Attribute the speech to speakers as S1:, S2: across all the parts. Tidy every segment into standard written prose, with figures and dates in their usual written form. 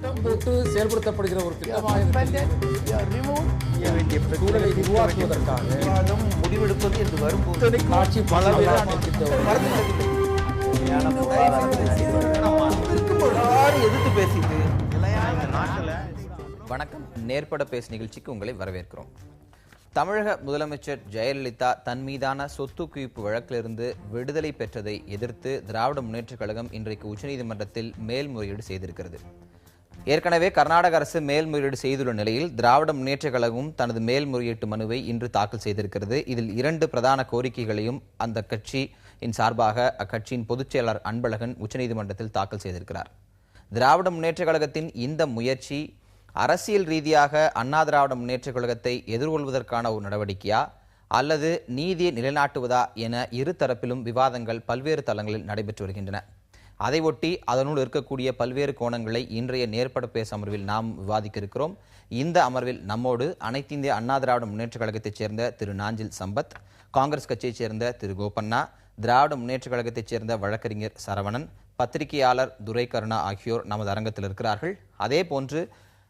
S1: போட்டு செயல்படுத்தப்படுகிற ஒரு சூழலை உருவாக்குவதற்காக
S2: முடிவெடுப்பது என்று வரும்போது
S1: ஆட்சி
S2: எதிர்த்து பேசிட்டு.
S3: வணக்கம், நேர்பட பேசு நிகழ்ச்சிக்கு உங்களை வரவேற்கிறோம். தமிழக முதலமைச்சர் ஜெயலலிதா தன் மீதான சொத்து குவிப்பு வழக்கிலிருந்து விடுதலை பெற்றதை எதிர்த்து திராவிட முன்னேற்றக் கழகம் இன்றைக்கு உச்சநீதிமன்றத்தில் மேல்முறையீடு செய்திருக்கிறது. ஏற்கனவே கர்நாடக அரசு மேல்முறையீடு செய்துள்ள நிலையில் திராவிட முன்னேற்றக் கழகம் தனது மேல்முறையீட்டு மனுவை இன்று தாக்கல் செய்திருக்கிறது. இதில் 2 பிரதான கோரிக்கைகளையும் அந்த கட்சியின் சார்பாக அக்கட்சியின் பொதுச் செயலாளர் அன்பழகன் உச்சநீதிமன்றத்தில் தாக்கல் செய்திருக்கிறார். திராவிட முன்னேற்றக் கழகத்தின் இந்த முயற்சி அரசியல் ரீதியாக அண்ணா திராவிட முன்னேற்றக் கழகத்தை எதிர்கொள்வதற்கான ஒரு நடவடிக்கையா அல்லது நீதியை நிலைநாட்டுவதா என இரு தரப்பிலும் விவாதங்கள் பல்வேறு தளங்களில் நடைபெற்று வருகின்றன. அதை ஒட்டி அதனுள் இருக்கக்கூடிய பல்வேறு கோணங்களை இன்றைய நேர்பட பேசு அமர்வில் நாம் விவாதிக்க இருக்கிறோம். இந்த அமர்வில் நம்மோடு அனைத்து இந்திய அண்ணா திராவிட முன்னேற்றக் கழகத்தைச் சேர்ந்த திரு நாஞ்சில் சம்பத், காங்கிரஸ் கட்சியைச் சேர்ந்த திரு கோபண்ணா, திராவிட முன்னேற்றக் கழகத்தைச் சேர்ந்த வழக்கறிஞர் சரவணன், பத்திரிகையாளர் துரை கருணா ஆகியோர் நமது அரங்கத்தில் இருக்கிறார்கள். அதே போன்று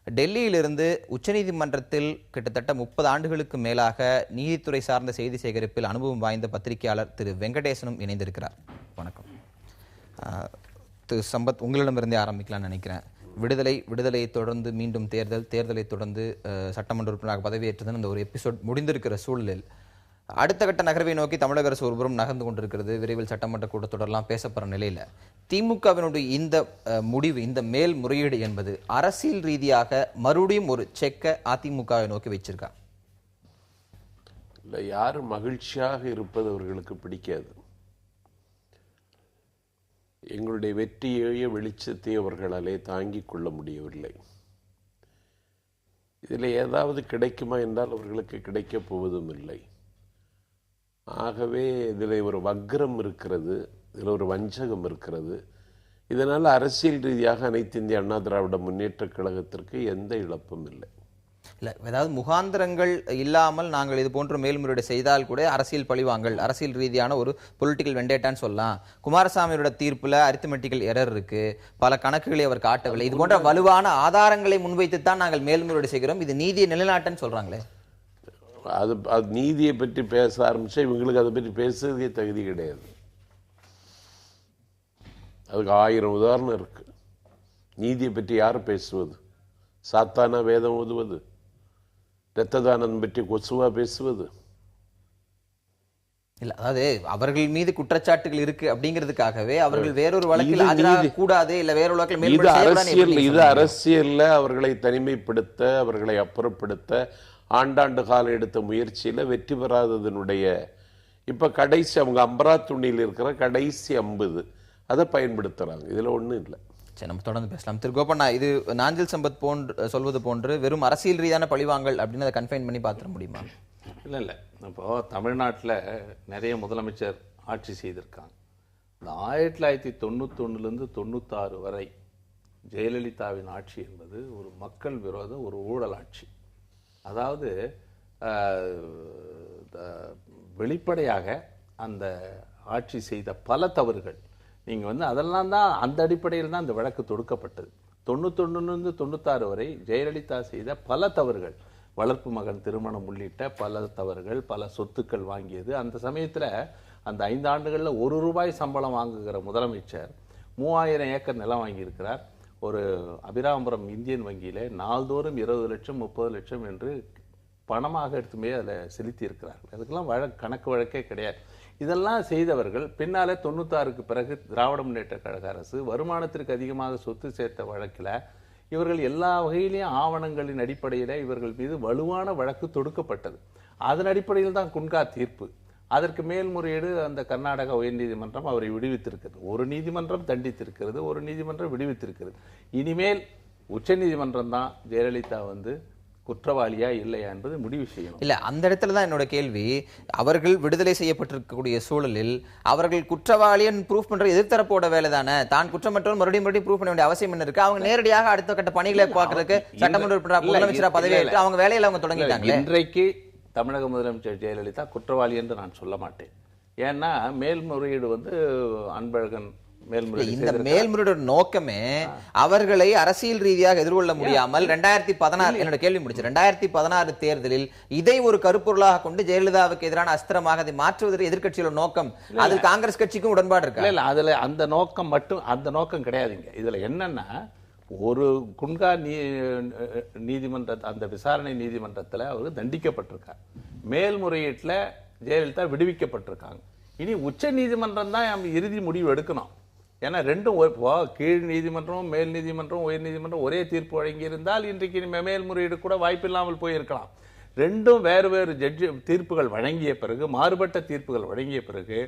S3: டெல்லியிலிருந்து உச்சநீதிமன்றத்தில் கிட்டத்தட்ட 30 ஆண்டுகளுக்கு மேலாக நீதித்துறை சார்ந்த செய்தி சேகரிப்பில் அனுபவம் வாய்ந்த பத்திரிகையாளர் திரு வெங்கடேசனும் இணைந்திருக்கிறார். வணக்கம் திரு சம்பத், உங்களிடமிருந்தே ஆரம்பிக்கலாம்னு நினைக்கிறேன். விடுதலையை தொடர்ந்து மீண்டும் தேர்தலை தொடர்ந்து சட்டமன்ற உறுப்பினராக பதவியேற்றதுன்னு அந்த ஒரு எபிசோட் முடிந்திருக்கிற சூழலில் அடுத்த கட்ட நகர்வை நோக்கி தமிழக அரசு ஒருபுறம் நகர்ந்து கொண்டிருக்கிறது. விரைவில் சட்டமன்ற கூட்டத்தொடரெல்லாம் பேசப்படுற நிலையில திமுகவினுடைய இந்த முடிவு, இந்த மேல்முறையீடு என்பது அரசியல் ரீதியாக மறுபடியும் ஒரு செக்க அதிமுகவை நோக்கி வச்சிருக்கா?
S4: இல்லை, யாரும் மகிழ்ச்சியாக இருப்பது அவர்களுக்கு பிடிக்காது. எங்களுடைய வெற்றியைய வெளிச்சத்தை அவர்களாலே தாங்கிக் கொள்ள முடியவில்லை. இதில் ஏதாவது கிடைக்குமா என்றால் அவர்களுக்கு கிடைக்கப் போவதும் இல்லை. ஆகவே இதில் ஒரு வக்ரம் இருக்கிறது, இதில் ஒரு வஞ்சகம் இருக்கிறது. இதனால் அரசியல் ரீதியாக அனைத்து இந்திய அண்ணா திராவிட முன்னேற்றக் கழகத்திற்கு எந்த இழப்பும் இல்லை.
S3: இல்லை, ஏதாவது முகாந்திரங்கள் இல்லாமல் நாங்கள் இது போன்ற மேல்முறையீடு செய்தால் கூட அரசியல் பழிவாங்கல், அரசியல் ரீதியான ஒரு பொலிட்டிக்கல் வெண்டேட்டான்னு சொல்லலாம். குமாரசாமியோட தீர்ப்புல அரித்மெட்டிக்கல் எரர் இருக்கு, பல கணக்குகளை அவர் காட்டவில்லை, இது போன்ற வலுவான ஆதாரங்களை முன்வைத்துத்தான் நாங்கள் மேல்முறையீடு செய்கிறோம், இது நீதியை நிலைநாட்டுன்னு சொல்றாங்களே.
S4: அது நீதியை பற்றி பேச ஆரம்பிச்சா இவங்களுக்கு அதை பற்றி பேசுறதுக்கே தகுதி கிடையாது. அதுக்கு 1000 உதாரணம் இருக்கு. நீதியை பற்றி யார் பேசுவது? சாத்தானா வேதம் ஓதுவது? இரத்த தானம் பற்றி கொசுவா பேசுவது?
S3: இல்ல, அதாவது அவர்கள் மீது குற்றச்சாட்டுகள் இருக்கு அப்படிங்கிறதுக்காகவே அவர்கள் வேறொரு வழக்கில் ஆஜராக கூடாது, இல்ல வேறொரு வழக்கில்
S4: இது அரசியல்ல அவர்களை தனிமைப்படுத்த, அவர்களை அப்புறப்படுத்த ஆண்டாண்டு காலம் எடுத்த முயற்சியில வெற்றி பெறாததனுடைய இப்ப கடைசி அவங்க அம்பராத்துணியில் இருக்கிற கடைசி 50 அதை பயன்படுத்துறாங்க. இதுல ஒண்ணும் இல்லை.
S3: சரி, நம்ம தொடர்ந்து பேசலாம். திரு கோபண்ணா, இது நாஞ்சில் சம்பத் சொல்வது போன்று வெறும் அரசியல் ரீதியான பழிவாங்கல் அப்படின்னு அதை கன்ஃபைன் பண்ணி பார்த்துட முடியுமா?
S5: இல்லை, இப்போ தமிழ்நாட்டில் நிறைய முதலமைச்சர் ஆட்சி செய்திருக்காங்க. இந்த 1991லேருந்து 96 வரை ஜெயலலிதாவின் ஆட்சி என்பது ஒரு மக்கள் விரோத ஒரு ஊழல் ஆட்சி. அதாவது வெளிப்படையாக அந்த ஆட்சி செய்த பல தவறுகள், நீங்கள் அதெல்லாம் தான் அந்த அடிப்படையில் தான் இந்த வழக்கு தொடுக்கப்பட்டது. 91லேருந்து 96 வரை ஜெயலலிதா செய்த பல தவறுகள், வளர்ப்பு மகன் திருமணம் உள்ளிட்ட பல தவறுகள், பல சொத்துக்கள் வாங்கியது. அந்த சமயத்தில் அந்த 5 ஆண்டுகளில் ₹1 சம்பளம் வாங்குகிற முதலமைச்சர் 3000 ஏக்கர் நிலம் வாங்கியிருக்கிறார். ஒரு அபிராமபுரம் இந்தியன் வங்கியில் நாள்தோறும் 20 லட்சம் 30 லட்சம் என்று பணமாக எடுத்துமே அதில் செலுத்தி இருக்கிறார்கள். அதுக்கெல்லாம் கணக்கு வழக்கே கிடையாது. இதெல்லாம் செய்தவர்கள் பின்னாலே 96க்கு பிறகு திராவிட முன்னேற்ற கழக அரசு வருமானத்திற்கு அதிகமாக சொத்து சேர்த்த வழக்கில் இவர்கள் எல்லா வகையிலையும் ஆவணங்களின் அடிப்படையில் இவர்கள் மீது வலுவான வழக்கு தொடுக்கப்பட்டது. அதன் அடிப்படையில் தான் குன்கா தீர்ப்பு. அதற்கு மேல்முறையீடு அந்த கர்நாடக உயர்நீதிமன்றம் அவரை விடுவித்திருக்கிறது. ஒரு நீதிமன்றம் தண்டித்திருக்கிறது, ஒரு நீதிமன்றம் விடுவித்திருக்கிறது. இனிமேல் உச்ச நீதிமன்றம் தான் ஜெயலலிதா குற்றவாளியா இல்லையா என்பது முடிவு செய்யணும்.
S3: இல்ல, அந்த இடத்துல தான் என்னோட கேள்வி. அவர்கள் விடுதலை செய்யப்பட்டிருக்கக்கூடிய சூழலில் அவர்கள் குற்றவாளின்னு ப்ரூஃப் பண்ற எதிர்த்தரப்போட வேலை தானே. தான் குற்றமற்றவர் மறுபடியும் ப்ரூஃப் பண்ண வேண்டிய அவசியம் என்ன இருக்கு? அவங்க நேரடியாக அடுத்த கட்ட பணிகளை பார்க்கறதுக்கு சட்டமன்ற முதலமைச்சரா பதவி ஏற்று அவங்க வேலையில அவங்க தொடங்கிட்டாங்க.
S5: இன்றைக்கு தமிழக முதலமைச்சர் ஜெயலலிதா குற்றவாளி என்று நான் சொல்ல மாட்டேன். ஏன்னா மேல்முறையீடு அன்பழகன் மேல்முறையீடு
S3: இந்த மேல்முறையீடு நோக்கமே அவர்களை அரசியல் ரீதியாக எதிர்கொள்ள முடியாமல் 2016 என்னோட கேள்வி முடிச்சு 2016 தேர்தலில் இதை ஒரு கருப்பொருளாக கொண்டு ஜெயலலிதாவுக்கு எதிரான அஸ்திரமாக அதை மாற்றுவதற்கு எதிர்க்கட்சியோட நோக்கம், அதில் காங்கிரஸ் கட்சிக்கும் உடன்பாடு இருக்கு.
S5: இல்ல அதுல அந்த நோக்கம் மட்டும் அந்த நோக்கம் கிடையாதுங்க. இதுல என்னன்னா, ஒரு குன்கா நீதிமன்ற அந்த விசாரணை நீதிமன்றத்தில் அவர் தண்டிக்கப்பட்டிருக்கார். மேல்முறையீட்டுல ஜெயலலிதா விடுவிக்கப்பட்டிருக்காங்க. இனி உச்ச நீதிமன்றம் தான் இறுதி முடிவு எடுக்கணும். ஏன்னா ரெண்டும் கீழ் நீதிமன்றம் மேல் நீதிமன்றம் உயர் நீதிமன்றம் ஒரே தீர்ப்பு வழங்கியிருந்தால் இன்றைக்கு மேல்முறையீடு கூட வாய்ப்பில்லாமல் போயிருக்கலாம். ரெண்டும் வேறு வேறு தீர்ப்புகள் வழங்கிய பிறகு, மாறுபட்ட தீர்ப்புகள் வழங்கிய பிறகு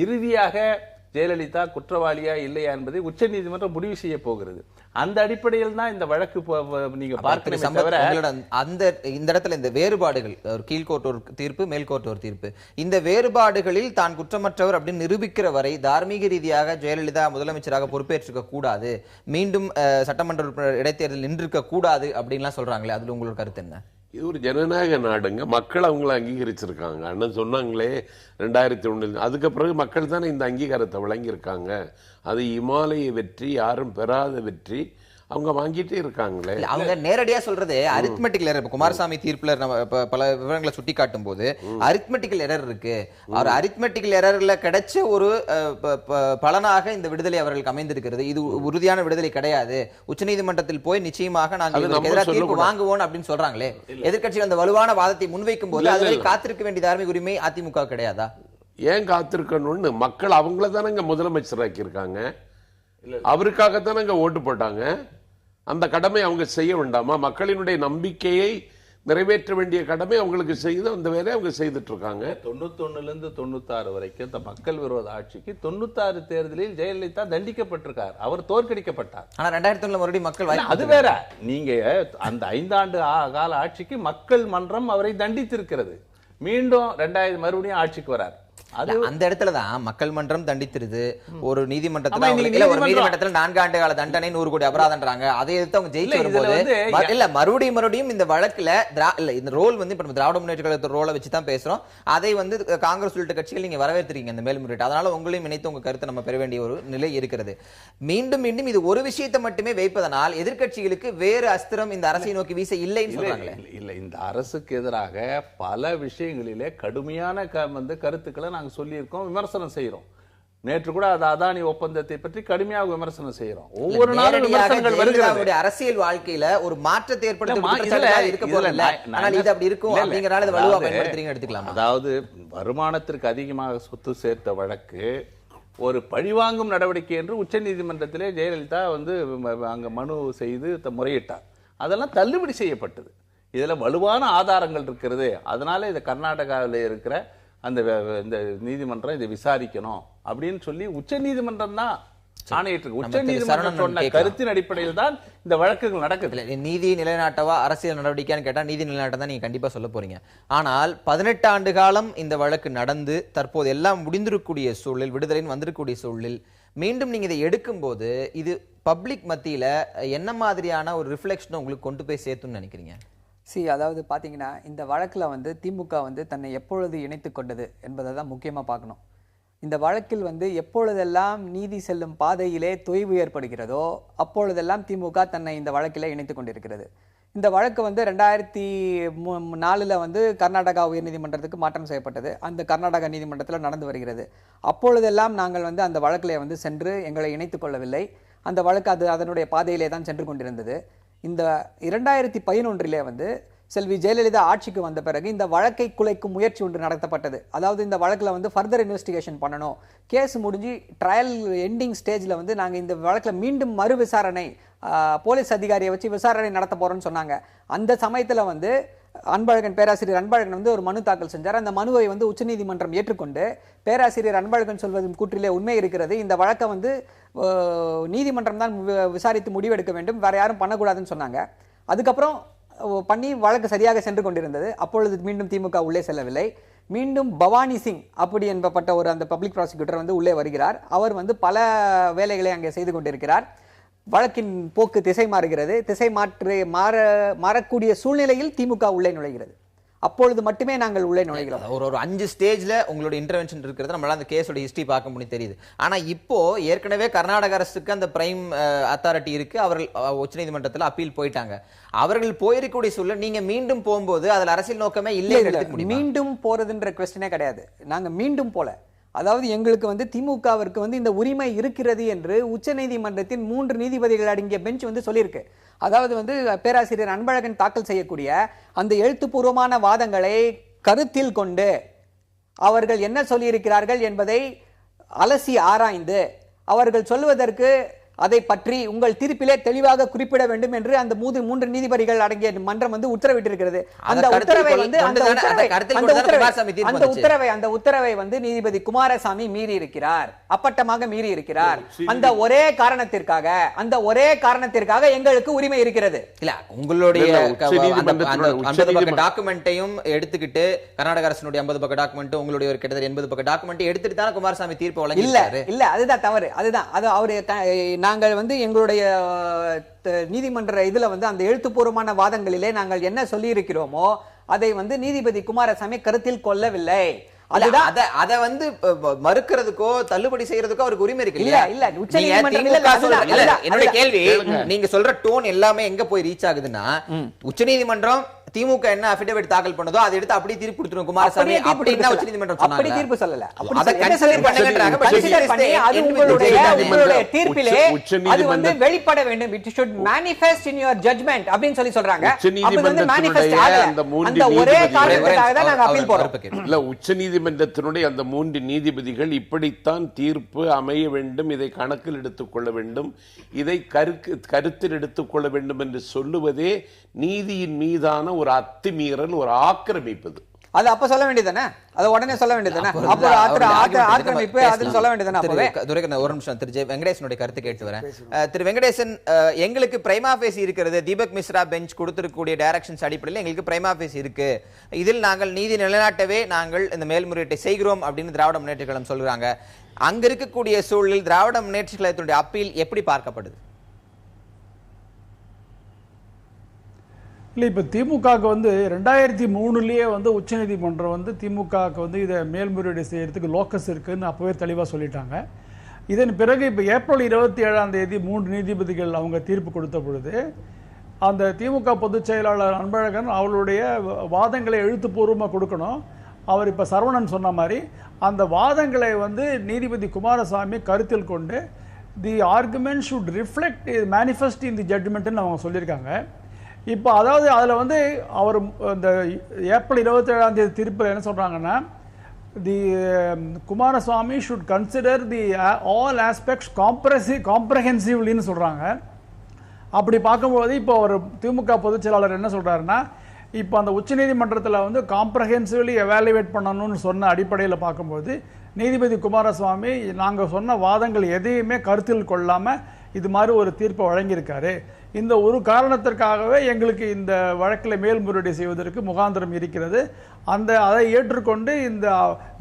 S5: இறுதியாக ஜெயலலிதா குற்றவாளியா இல்லையா என்பதை உச்ச நீதிமன்றம் முடிவு செய்ய போகிறது. அந்த அடிப்படையில் தான் இந்த வழக்கு நீங்க பார்க்கணும்.
S3: இந்த இடத்துல இந்த வேறுபாடுகள், ஒரு கீழ்கோர்ட் ஒரு தீர்ப்பு, மேல்கோர்ட் ஒரு தீர்ப்பு, இந்த வேறுபாடுகளில் தான் குற்றமற்றவர் அப்படின்னு நிரூபிக்கிற வரை தார்மீக ரீதியாக ஜெயலலிதா முதலமைச்சராக பொறுப்பேற்றிருக்க கூடாது, மீண்டும் சட்டமன்ற உறுப்பினர் இடைத்தேர்தல் நின்றிருக்க கூடாது அப்படின்லாம் சொல்றாங்களே, அதுல உங்களோட கருத்து என்ன?
S4: இது ஒரு ஜனநாயக நாடுங்க. மக்கள் அவங்கள அங்கீகரிச்சிருக்காங்க. அண்ணன் சொன்னாங்களே 2001, அதுக்கு பிறகு மக்கள் தானே இந்த அங்கீகாரத்தை வழங்கியிருக்காங்க. அது இமாலய வெற்றி, யாரும் பெறாத வெற்றி, அவங்க வாங்கிட்டே இருக்காங்களே.
S3: அவங்க நேரடியா சொல்றது அரித்மெட்டிக்கல் எரர். குமாரசாமி தீர்ப்புல நம்ம பல விவரங்களை சுட்டி காட்டும் போது அரித்மெட்டிக்கல் எரர் இருக்கு. அவர் அரித்மெட்டிக்கல் எரர்ல கிடைச்ச ஒரு பலனாக இந்த விடுதலை அவர்களுக்கு அமைந்திருக்கிறது. இது உறுதியான விடுதலை கிடையாது. உச்சநீதிமன்றத்தில் போய் நிச்சயமாக நாங்கள் எதிராக தீர்ப்பு வாங்குவோம் அப்படின்னு சொல்றாங்களே. எதிர்க்கட்சிகள் அந்த வலுவான வாதத்தை முன்வைக்கும் போது அதுவரை காத்திருக்க வேண்டிய தார்மீக உரிமை அதிமுக கிடையாதா?
S4: ஏன் காத்திருக்கணும்னு மக்கள் அவங்கள தானங்க முதலமைச்சராக்கி இருக்காங்க. அவருக்காகத்தானங்க ஓட்டு போட்டாங்க. அந்த கடமை அவங்க செய்ய வேண்டாமா? மக்களினுடைய நம்பிக்கையை நிறைவேற்ற வேண்டிய கடமை அவங்களுக்கு செய்து அந்த வேலையை அவங்க செய்துட்டு இருக்காங்க.
S5: 91 to 96 வரைக்கும் இந்த மக்கள் விரோத ஆட்சிக்கு 96 தேர்தலில் ஜெயலலிதா தண்டிக்கப்பட்டிருக்கார். அவர் தோற்கடிக்கப்பட்டார்.
S3: ஆனா 2001 மறுபடியும் மக்கள்
S5: அது வேற. நீங்க அந்த 5 ஆண்டு கால ஆட்சிக்கு மக்கள் மன்றம் அவரை தண்டித்திருக்கிறது. மீண்டும் 2000 மறுபடியும் ஆட்சிக்கு வரார்.
S3: அந்த இடத்துலதான் மக்கள் மன்றம் தண்டித்திருது. ஒரு நீதிமன்றத்துல 4 ஆண்டு கால தண்டனை 100 கோடி அபராதம்ன்றாங்க. அதை எதிர்த்து அவங்க ஜெயிச்சு வரும்போது இல்ல மறுபடியும் இந்த வழக்குல இந்த ரோல் வந்து இப்ப திராவிட முன்னேற்ற கழகத்தோட ரோலை வச்சுதான் பேசுறோம். அதை வந்து காங்கிரஸ் உள்ளிட்ட கட்சிகள் நீங்க வரவேற்கிறீங்க இந்த மேல்முறையீட்டு. அதனால உங்களையும் இணைத்து உங்க கருத்தை நம்ம பெற வேண்டிய ஒரு நிலை இருக்கிறது. மீண்டும் மீண்டும் இது ஒரு விஷயத்தை மட்டுமே வைப்பதனால் எதிர்க்கட்சிகளுக்கு வேறு அஸ்திரம் இந்த அரசை நோக்கி வீச இல்லைன்னு சொல்றாங்களே.
S5: இல்ல, இந்த அரசுக்கு எதிராக பல விஷயங்களிலே கடுமையான கருத்துக்களை நாங்க சொல்லியிருக்கோம், விமர்சனம் செய்யறோம். நேற்று கூட அதானி ஒப்பந்தத்தை பற்றி கடுமையாக விமர்சனம் செய்யறோம். ஒவ்வொரு நாளும் விமர்சனங்கள் வருகிறது.
S3: அரசியல் வாழ்க்கையில ஒரு மாற்றத்தை ஏற்படுத்தும்.
S5: அதாவது வருமானத்திற்கு அதிகமாக சொத்து சேர்த்த வழக்கு ஒரு பழிவாங்கும் நடவடிக்கை என்று உச்ச நீதிமன்றத்திலே ஜெயலலிதா அங்க மனு செய்து முறையிட்டார். அதெல்லாம் தள்ளுபடி செய்யப்பட்டது. இதுல வலுவான ஆதாரங்கள் இருக்கிறது. அதனால இது கர்நாடகாவில் இருக்கிற இந்த நீதிமன்றம் இதை விசாரிக்கணும் அப்படின்னு சொல்லி உச்ச நீதிமன்றம் தான் ஆணையிட்டு. உச்ச நீதிமன்றம் சொன்ன கருத்தின் அடிப்படையில் தான் இந்த வழக்குகள் நடக்குது.
S3: நீதி நிலைநாட்டவா அரசியல் நடவடிக்கைன்னு கேட்டா நீதி நிலைநாட்டம் தான் நீங்க கண்டிப்பா சொல்ல போறீங்க. ஆனால் 18 ஆண்டு காலம் இந்த வழக்கு நடந்து தற்போது எல்லாம் முடிந்திருக்கக்கூடிய சூழலில், விடுதலைன்னு வந்திருக்கக்கூடிய சூழலில் மீண்டும் நீங்க இதை எடுக்கும் போது இது பப்ளிக் மத்தியில என்ன மாதிரியான ஒரு ரிஃப்ளெக்ஷன் உங்களுக்கு கொண்டு போய் சேர்த்துன்னு நினைக்கிறீங்க?
S6: அதாவது பார்த்தீங்கன்னா இந்த வழக்கில் திமுக தன்னை எப்பொழுது இணைத்து கொண்டது என்பதை தான் முக்கியமாக பார்க்கணும். இந்த வழக்கில் எப்பொழுதெல்லாம் நீதி செல்லும் பாதையிலே தொய்வு ஏற்படுகிறதோ அப்பொழுதெல்லாம் திமுக தன்னை இந்த வழக்கில் இணைத்து கொண்டிருக்கிறது. இந்த வழக்கு 2004 கர்நாடகா உயர்நீதிமன்றத்துக்கு மாற்றம் செய்யப்பட்டது. அந்த கர்நாடகா நீதிமன்றத்தில் நடந்து வருகிறது. அப்பொழுதெல்லாம் நாங்கள் அந்த வழக்கில் சென்று எங்களை இணைத்து கொள்ளவில்லை. அந்த வழக்கு அதனுடைய பாதையிலே தான் சென்று கொண்டிருந்தது. இந்த 2011 செல்வி ஜெயலலிதா ஆட்சிக்கு வந்த பிறகு இந்த வழக்கை குலைக்கும் முயற்சி ஒன்று நடத்தப்பட்டது. அதாவது இந்த வழக்கில் ஃபர்தர் இன்வெஸ்டிகேஷன் பண்ணணும், கேஸ் முடிஞ்சு ட்ரையல் எண்டிங் ஸ்டேஜில் நாங்கள் இந்த வழக்கில் மீண்டும் மறு விசாரணை போலீஸ் அதிகாரியை வச்சு விசாரணை நடத்த போறோம்னு சொன்னாங்க. அந்த சமயத்தில் அன்பழகன், பேராசிரியர் அன்பழகன் ஒரு மனு தாக்கல் செஞ்சார். அந்த மனுவை உச்சநீதிமன்றம் ஏற்றுக்கொண்டு பேராசிரியர் அன்பழகன் சொல்வதும் கூற்றிலே உண்மை இருக்கிறது, இந்த வழக்கை நீதிமன்றம் தான் விசாரித்து முடிவெடுக்க வேண்டும், வேற யாரும் பண்ணக்கூடாதுன்னு சொன்னாங்க. அதுக்கப்புறம் பண்ணி வழக்கு சரியாக சென்று கொண்டிருந்தது. அப்பொழுது மீண்டும் திமுக உள்ளே செல்லவில்லை. மீண்டும் பவானி சிங் அப்படி என்பப்பட்ட அந்த பப்ளிக் ப்ராசிக்யூட்டர் உள்ளே வருகிறார். அவர் பல வேலைகளை அங்கே செய்து கொண்டிருக்கிறார். வழக்கின் போக்கு திசை மாறுகிறது. திசை மாறக்கூடிய சூழ்நிலையில் திமுக உள்ளே நுழைகிறது. அப்பொழுது மட்டுமே நாங்கள் உள்ளே நுழைகிறோம்.
S3: ஒரு 5 ஸ்டேஜ்ல உங்களோட இன்டர்வென்ஷன் இருக்கிறது நம்மளால அந்த கேஸோட ஹிஸ்டரி பார்க்க முடியும் தெரியுது. ஆனா இப்போ ஏற்கனவே கர்நாடக அரசுக்கு அந்த பிரைம் அத்தாரிட்டி இருக்கு. அவர்கள் உச்சநீதிமன்றத்தில் அப்பீல் போயிட்டாங்க. அவர்கள் போயிருக்கக்கூடிய சூழல் நீங்க மீண்டும் போகும்போது அதுல அரசியல் நோக்கமே இல்லை.
S6: மீண்டும் போறதுன்ற கொஸ்டினே கிடையாது. நாங்க மீண்டும் போல, அதாவது எங்களுக்கு வந்து திமுகவிற்கு வந்து இந்த உரிமை இருக்கிறது என்று உச்சநீதிமன்றத்தின் 3 நீதிபதிகள் அடங்கிய பெஞ்ச் வந்து சொல்லியிருக்கு. அதாவது வந்து பேராசிரியர் அன்பழகன் தாக்கல் செய்யக்கூடிய அந்த எழுத்துப்பூர்வமான வாதங்களை கருத்தில் கொண்டு அவர்கள் என்ன சொல்லியிருக்கிறார்கள் என்பதை அலசி ஆராய்ந்து அவர்கள் சொல்வதற்கு அதை பற்றி உங்கள் தீர்ப்பிலே தெளிவாக குறிப்பிட வேண்டும் என்று அந்த 3 நீதிபதிகள் அடங்கிய மன்றம் வந்து உத்தரவிட்டிருக்கிறது. அந்த உத்தரவை வந்து நீதிபதி குமாரசாமி மீறி இருக்கிறார், அப்பட்டமாக மீறி இருக்கிறார். அந்த ஒரே காரணத்திற்காக எங்களுக்கு உரிமை இருக்கிறது.
S3: இல்ல உங்களுடைய 50 பக்க டாக்குமெண்ட்டையும் எடுத்துக்கிட்டு கர்நாடக அரசினுடைய 50 பக்க டாக்குமெண்ட் உங்களுடைய ஒரு கிட்டத்தட்ட 80 பக்க டாக்குமெண்ட் எடுத்துட்டு தான் குமாரசாமி தீர்ப்பு வழங்கியிருக்காரு.
S6: இல்ல அதுதான் தவறு. அதுதான் அது அவரு நாங்கள் வந்து எங்களுடைய நீதிமன்ற இதுல வந்து அந்த எழுத்துப்பூர்வமான வாதங்களிலே நாங்கள் என்ன சொல்லி இருக்கிறோமோ அதை வந்து நீதிபதி குமாரசாமி கருத்தில் கொள்ளவில்லை.
S3: அத வந்து மறுக்கிறதுக்கோ தள்ளுபடி செய்யறதுக்கோ அவருக்கு உரிமை இருக்கு.
S6: இல்ல
S3: என்னோட கேள்வி, நீங்க சொல்ற டோன் எல்லாமே எங்க போய் ரீச் ஆகுதுன்னா உச்சநீதிமன்றம் திமுக என்ன அஃபிடவிட் தாக்கல் பண்ணதோ அதை எடுத்து அப்படியே தீர்ப்பு கொடுத்துரும் குமாரசாமி அப்படின்னு உச்சநீதிமன்றம் சொன்னாங்க.
S6: அப்படி தீர்ப்பு சொல்லல.
S3: அத கன்சிடர் பண்ணுங்கன்றாங்க.
S6: அது உங்களுடைய தீர்ப்பிலே அது வந்து வெளிப்பட வேண்டும். It should manifest in your judgment அப்படினு சொல்லி சொல்றாங்க. அது வந்து manifest ஆகல. அந்த ஒரே காரணத்துக்காக தான் நாங்க அப்பீல் போறோம்.
S4: இல்ல உச்சநீதிமன்றத்தினுடைய அந்த 3 நீதிபதிகள் இப்படித்தான் தீர்ப்பு அமைய வேண்டும், இதை கணக்கில் எடுத்துக்கொள்ள வேண்டும், இதை கருத்தில் எடுத்துக்கொள்ள வேண்டும் என்று சொல்லுவதே நீதியின் மீதான ஒரு அத்துமீறல், ஒரு ஆக்கிரமிப்பது.
S6: அது அப்ப சொல்ல வேண்டியதானே, அது உடனே சொல்ல வேண்டியதானே. அப்ப ஆக்கிரமிப்பு அதுன்னு சொல்ல வேண்டியதானே. அப்பவே
S3: துரைக்கண்ண ஒரு நிமிஷம் திரு வெங்கடேசனுடைய கருத்து கேட்டு வரேன். திரு வெங்கடேசன், எங்களுக்கு பிரைமா ஃபேஸ் இருக்கிறது. தீபக் மிஸ்ரா பெஞ்ச் கொடுத்திருக்கக்கூடிய டைரக்ஷன்ஸ் அடிப்படையில் எங்களுக்கு பிரைமா ஃபேஸ் இருக்கு. இதில் நாங்கள் நீதி நிலைநாட்டவே நாங்கள் இந்த மேல்முறையீட்டை செய்கிறோம் அப்படின்னு திராவிட முன்னேற்ற கழகம் சொல்றாங்க. அங்க இருக்கக்கூடிய சூழலில் திராவிட முன்னேற்ற கழகத்தினுடைய அப்பீல் எப்படி பார்க்கப்படுது?
S7: இல்லை, இப்போ திமுகவுக்கு வந்து 2003 வந்து உச்சநீதிமன்றம் வந்து திமுகவுக்கு வந்து இதை மேல்முறையீடு செய்யறதுக்கு லோக்கஸ் இருக்குன்னு அப்போவே தெளிவாக சொல்லிட்டாங்க. இதன் பிறகு இப்போ ஏப்ரல் 27 3 நீதிபதிகள் அவங்க தீர்ப்பு கொடுத்த பொழுது அந்த திமுக பொதுச் செயலாளர் அன்பழகன் அவருடைய வாதங்களை எழுத்துப்பூர்வமாக கொடுக்கணும். அவர் இப்போ சரவணன் சொன்ன மாதிரி அந்த வாதங்களை வந்து நீதிபதி குமாரசாமி கருத்தில் கொண்டு the argument should reflect manifest in the ஜட்ஜ்மெண்ட்னு அவங்க சொல்லியிருக்காங்க. இப்போ அதாவது அதில் வந்து அவர் இந்த ஏப்ரல் 27 தீர்ப்பில் என்ன சொல்கிறாங்கன்னா, the Kumaraswamy should consider the all aspects காம்ப்ரஹென்சிவ்லின்னு சொல்கிறாங்க. அப்படி பார்க்கும்போது இப்போ அவர் திமுக பொதுச் செயலாளர் என்ன சொல்கிறாருன்னா, இப்போ அந்த உச்சநீதிமன்றத்தில் வந்து காம்ப்ரஹென்சிவ்லி எவாலுவேட் பண்ணணும்னு சொன்ன அடிப்படையில் பார்க்கும்போது நீதிபதி குமாரசுவாமி நாங்கள் சொன்ன வாதங்கள் எதையுமே கருத்தில் கொள்ளாமல் இது மாதிரி ஒரு தீர்ப்பை வழங்கியிருக்காரு. இந்த ஒரு காரணத்திற்காகவே எங்களுக்கு இந்த வழக்கில் மேல்முறையீடு செய்வதற்கு முகாந்திரம் இருக்கிறது. அதை ஏற்றுக்கொண்டு இந்த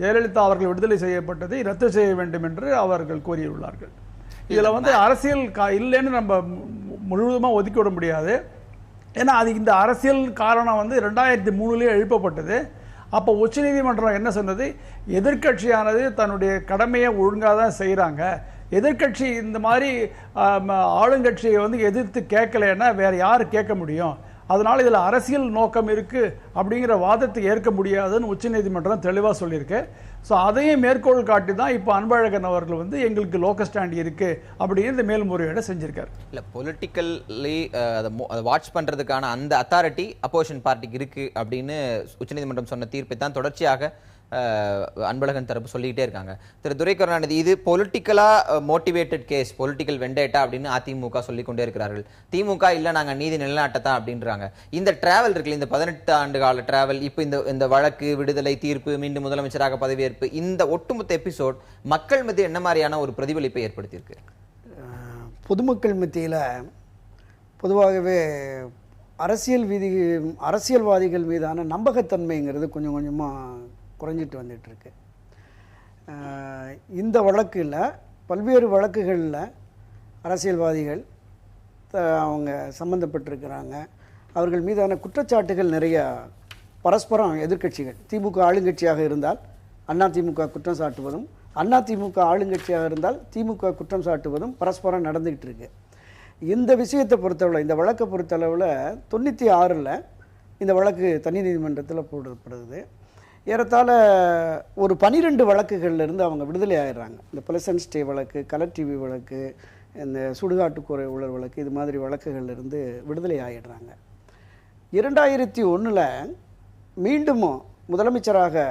S7: ஜெயலலிதா அவர்கள் விடுதலை செய்யப்பட்டதை ரத்து செய்ய வேண்டும் என்று அவர்கள் கோரியுள்ளார்கள். இதில் வந்து அரசியல் இல்லைன்னு நம்ம முழுவதுமாக ஒதுக்கிவிட முடியாது. ஏன்னா அது இந்த அரசியல் காரணம் வந்து 2003 எழுப்பப்பட்டது. அப்போ உச்சநீதிமன்றம் என்ன சொன்னது, எதிர்கட்சியானது தன்னுடைய கடமையை ஒழுங்காக தான் செய்கிறாங்க, எதிர்கட்சி இந்த மாதிரி ஆளுங்கட்சியை வந்து எதிர்த்து கேட்கலைன்னா வேற யார் கேட்க முடியும், அதனால இதில் அரசியல் நோக்கம் இருக்கு அப்படிங்கிற வாதத்தை ஏற்க முடியாதுன்னு உச்சநீதிமன்றம் தெளிவாக சொல்லியிருக்கு. ஸோ அதையும் மேற்கோள் காட்டி தான் இப்போ அன்பழகன் அவர்கள் வந்து எங்களுக்கு லோக்கல் ஸ்டாண்ட் இருக்கு அப்படின்னு இந்த மேல்முறையீடை செஞ்சிருக்காரு.
S3: இல்லை, பொலிட்டிக்கல்லி அதை வாட்ச் பண்ணுறதுக்கான அந்த அத்தாரிட்டி அப்போசிஷன் பார்ட்டிக்கு இருக்கு அப்படின்னு உச்சநீதிமன்றம் சொன்ன தீர்ப்பை தான் தொடர்ச்சியாக அன்பழகன் தரப்பு சொல்லிக்கிட்டே இருக்காங்க. திரு துரை கருணாநிதி, இது பொலிட்டிக்கலா மோட்டிவேட்டட் கேஸ், பொலிட்டிக்கல் வெண்டேட்டா அப்படின்னு அதிமுக சொல்லிக்கொண்டே இருக்கிறார்கள். திமுக இல்ல நாங்க நீதி நிலைநாட்டத்தான் அப்படின்றாங்க. இந்த டிராவல் இருக்குல்ல, இந்த 18 ஆண்டு கால டிராவல், இப்போ இந்த வழக்கு, விடுதலை, தீர்ப்பு, மீண்டும் முதலமைச்சராக பதவியேற்பு, இந்த ஒட்டுமொத்த எபிசோட் மக்கள் மத்தியில் என்ன மாதிரியான ஒரு பிரதிபலிப்பை ஏற்படுத்தியிருக்கு?
S8: பொதுமக்கள் மத்தியில் பொதுவாகவே அரசியல்வாதிகள் மீதான நம்பகத்தன்மைங்கிறது கொஞ்சம் கொஞ்சமாக குறைஞ்சிட்டு வந்துட்டுருக்கு. இந்த வழக்கில் பல்வேறு வழக்குகளில் அரசியல்வாதிகள் அவங்க சம்மந்தப்பட்டிருக்கிறாங்க. அவர்கள் மீதான குற்றச்சாட்டுகள் நிறையா பரஸ்பரம் எதிர்க்கட்சிகள், திமுக ஆளுங்கட்சியாக இருந்தால் அதிமுக குற்றம் சாட்டுவதும், அதிமுக ஆளுங்கட்சியாக இருந்தால் திமுக குற்றம் சாட்டுவதும் பரஸ்பரம் நடந்துகிட்டு இருக்கு. இந்த விஷயத்தை பொறுத்தளவில், இந்த வழக்கை பொறுத்தளவில் 96ல் இந்த வழக்கு தனி நீதிமன்றத்தில் போடப்படுது. ஏறத்தாழ ஒரு 12 வழக்குகள்லேருந்து அவங்க விடுதலை ஆகிடுறாங்க. இந்த பிளசன்ட் ஸ்டே வழக்கு, கலர் டிவி வழக்கு, இந்த சுடுகாட்டுக்குறை ஊழல் வழக்கு, இது மாதிரி வழக்குகள்லேருந்து விடுதலை ஆகிடுறாங்க. 2001ல் மீண்டும் முதலமைச்சராக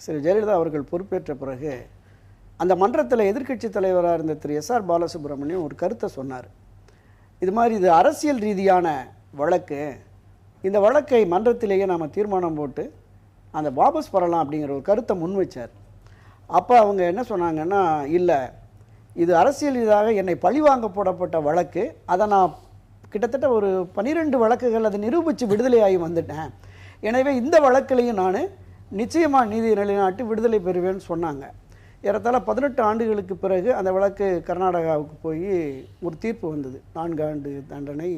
S8: திரு ஜெயலலிதா அவர்கள் பொறுப்பேற்ற பிறகு அந்த மன்றத்தில் எதிர்க்கட்சி தலைவராக இருந்த திரு எஸ்.ஆர். பாலசுப்ரமணியம் ஒரு கருத்தை சொன்னார். இது மாதிரி இது அரசியல் ரீதியான வழக்கு, இந்த வழக்கை மன்றத்திலேயே நாம் தீர்மானம் போட்டு அந்த வாபஸ் பெறலாம் அப்படிங்கிற ஒரு கருத்தை முன் வச்சார். அப்போ அவங்க என்ன சொன்னாங்கன்னா, இல்லை, இது அரசியல் ரீதியாக என்னை பழிவாங்க போடப்பட்ட வழக்கு, அதை நான் கிட்டத்தட்ட ஒரு 12 வழக்குகள் அதை நிரூபித்து விடுதலையாகி வந்துட்டேன், எனவே இந்த வழக்கிலையும் நான் நிச்சயமாக நீதி நிலைநாட்டி விடுதலை பெறுவேன்னு சொன்னாங்க. ஏறத்தாழ 18 ஆண்டுகளுக்கு பிறகு அந்த வழக்கு கர்நாடகாவுக்கு போய் ஒரு தீர்ப்பு வந்தது. 4 ஆண்டு தண்டனை,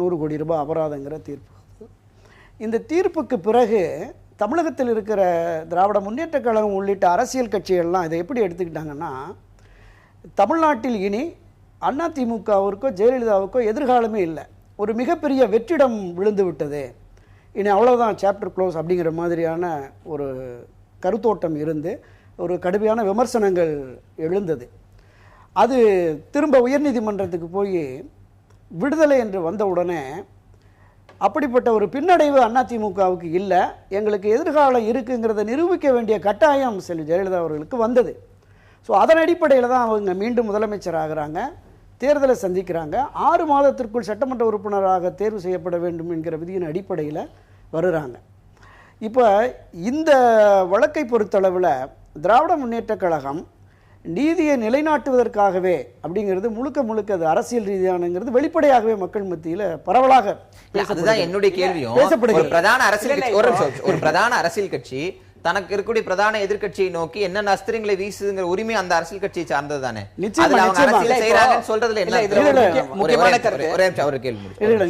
S8: 100 கோடி ரூபாய் அபராதங்கிற தீர்ப்பு. இந்த தீர்ப்புக்கு பிறகு தமிழகத்தில் இருக்கிற திராவிட முன்னேற்றக் கழகம் உள்ளிட்ட அரசியல் கட்சிகள்லாம் இதை எப்படி எடுத்துக்கிட்டாங்கன்னா, தமிழ்நாட்டில் இனி அதிமுகவிற்கோ ஜெயலலிதாவுக்கோ எதிர்காலமே இல்லை, ஒரு மிகப்பெரிய வெற்றிடம் விழுந்து விட்டது, இனி அவ்வளோதான், சாப்டர் க்ளோஸ் அப்படிங்கிற மாதிரியான ஒரு கருத்தோட்டம் இருந்து ஒரு கடுமையான விமர்சனங்கள் எழுந்தது. அது திரும்ப உயர்நீதிமன்றத்துக்கு போய் விடுதலை என்று வந்த உடனே அப்படிப்பட்ட ஒரு பின்னடைவு அதிமுகவுக்கு இல்லை, எங்களுக்கு எதிர்காலம் இருக்குங்கிறத நிரூபிக்க வேண்டிய கட்டாயம் செல்வி ஜெயலலிதா அவர்களுக்கு வந்தது. ஸோ அதன் அடிப்படையில் தான் அவங்க மீண்டும் முதலமைச்சர் ஆகிறாங்க, தேர்தலை சந்திக்கிறாங்க. 6 மாதத்திற்குள் சட்டமன்ற உறுப்பினராக தேர்வு செய்யப்பட வேண்டும் என்கிற விதியின் அடிப்படையில் வருகிறாங்க. இப்போ இந்த வழக்கை பொறுத்தளவில் திராவிட முன்னேற்றக் கழகம் நீதியை நிலைநாட்டுவதற்காகவே அப்படிங்கிறது முழுக்க அது அரசியல் ரீதியானங்கிறது வெளிப்படையாகவே மக்கள் மத்தியில் பரவலாக
S3: அதுதான் என்னுடைய கேள்வியும். ஒரு பிரதான அரசியல் கட்சி தனக்கு இருக்கக்கூடிய பிரதான எதிர்க்கட்சியை நோக்கி என்னென்ன அஸ்திரங்களை வீசுங்கிற உரிமை அந்த அரசியல் கட்சியை சார்ந்தது தானே.